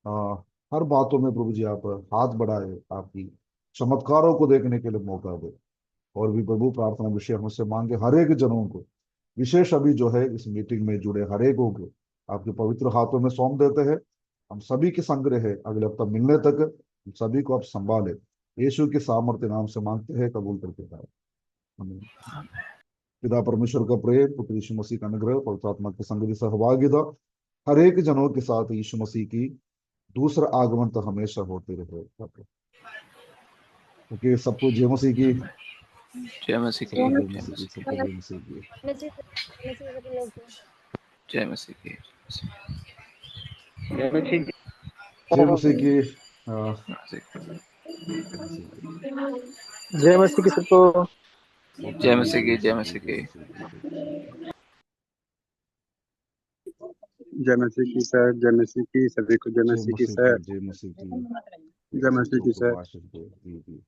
आ, हर बातों में प्रभु जी आप हाथ बढ़ाए, आपकी चमत्कारों को देखने के लिए मौका दे। और भी प्रभु प्रार्थना विषय हमसे मांगे हर एक जनों को, विशेष अभी जो है इस मीटिंग में जुड़े हर एक को आपके पवित्र हाथों में सौंप देते हैं। हम सभी के संग्रह है अगले हफ्ता मिलने तक, हम सभी को आप संभाले, यीशु के सामर्थ्य नाम से मांगते हैं, कबूल करके पाए। आमीन। पिता परमेश्वर का प्रेम, पुत्र यीशु मसीह का अनुग्रह, पवित्र आत्मा के संग की सहभागिता हर एक जनों के साथ यीशु मसीह की दूसरा आगमन तो हमेशा होते रहे। क्योंकि सबको जय मसीह की, जय मसीह की, सबको जय जय मसीह की, मसीह सबको जय मसीह की। मसीह मसीह सभी लोग को। जय मसीह की। जय मसीह की। जय मसीह की। जय मसीह की सबको। जय मसीह की, जय मसीह की। जय मसीह की सर, जय मसीह की सभी को, जय जय मसीह की मसीह सर, की, जय मसीह की। जय मसीह की सर। आशीष दे।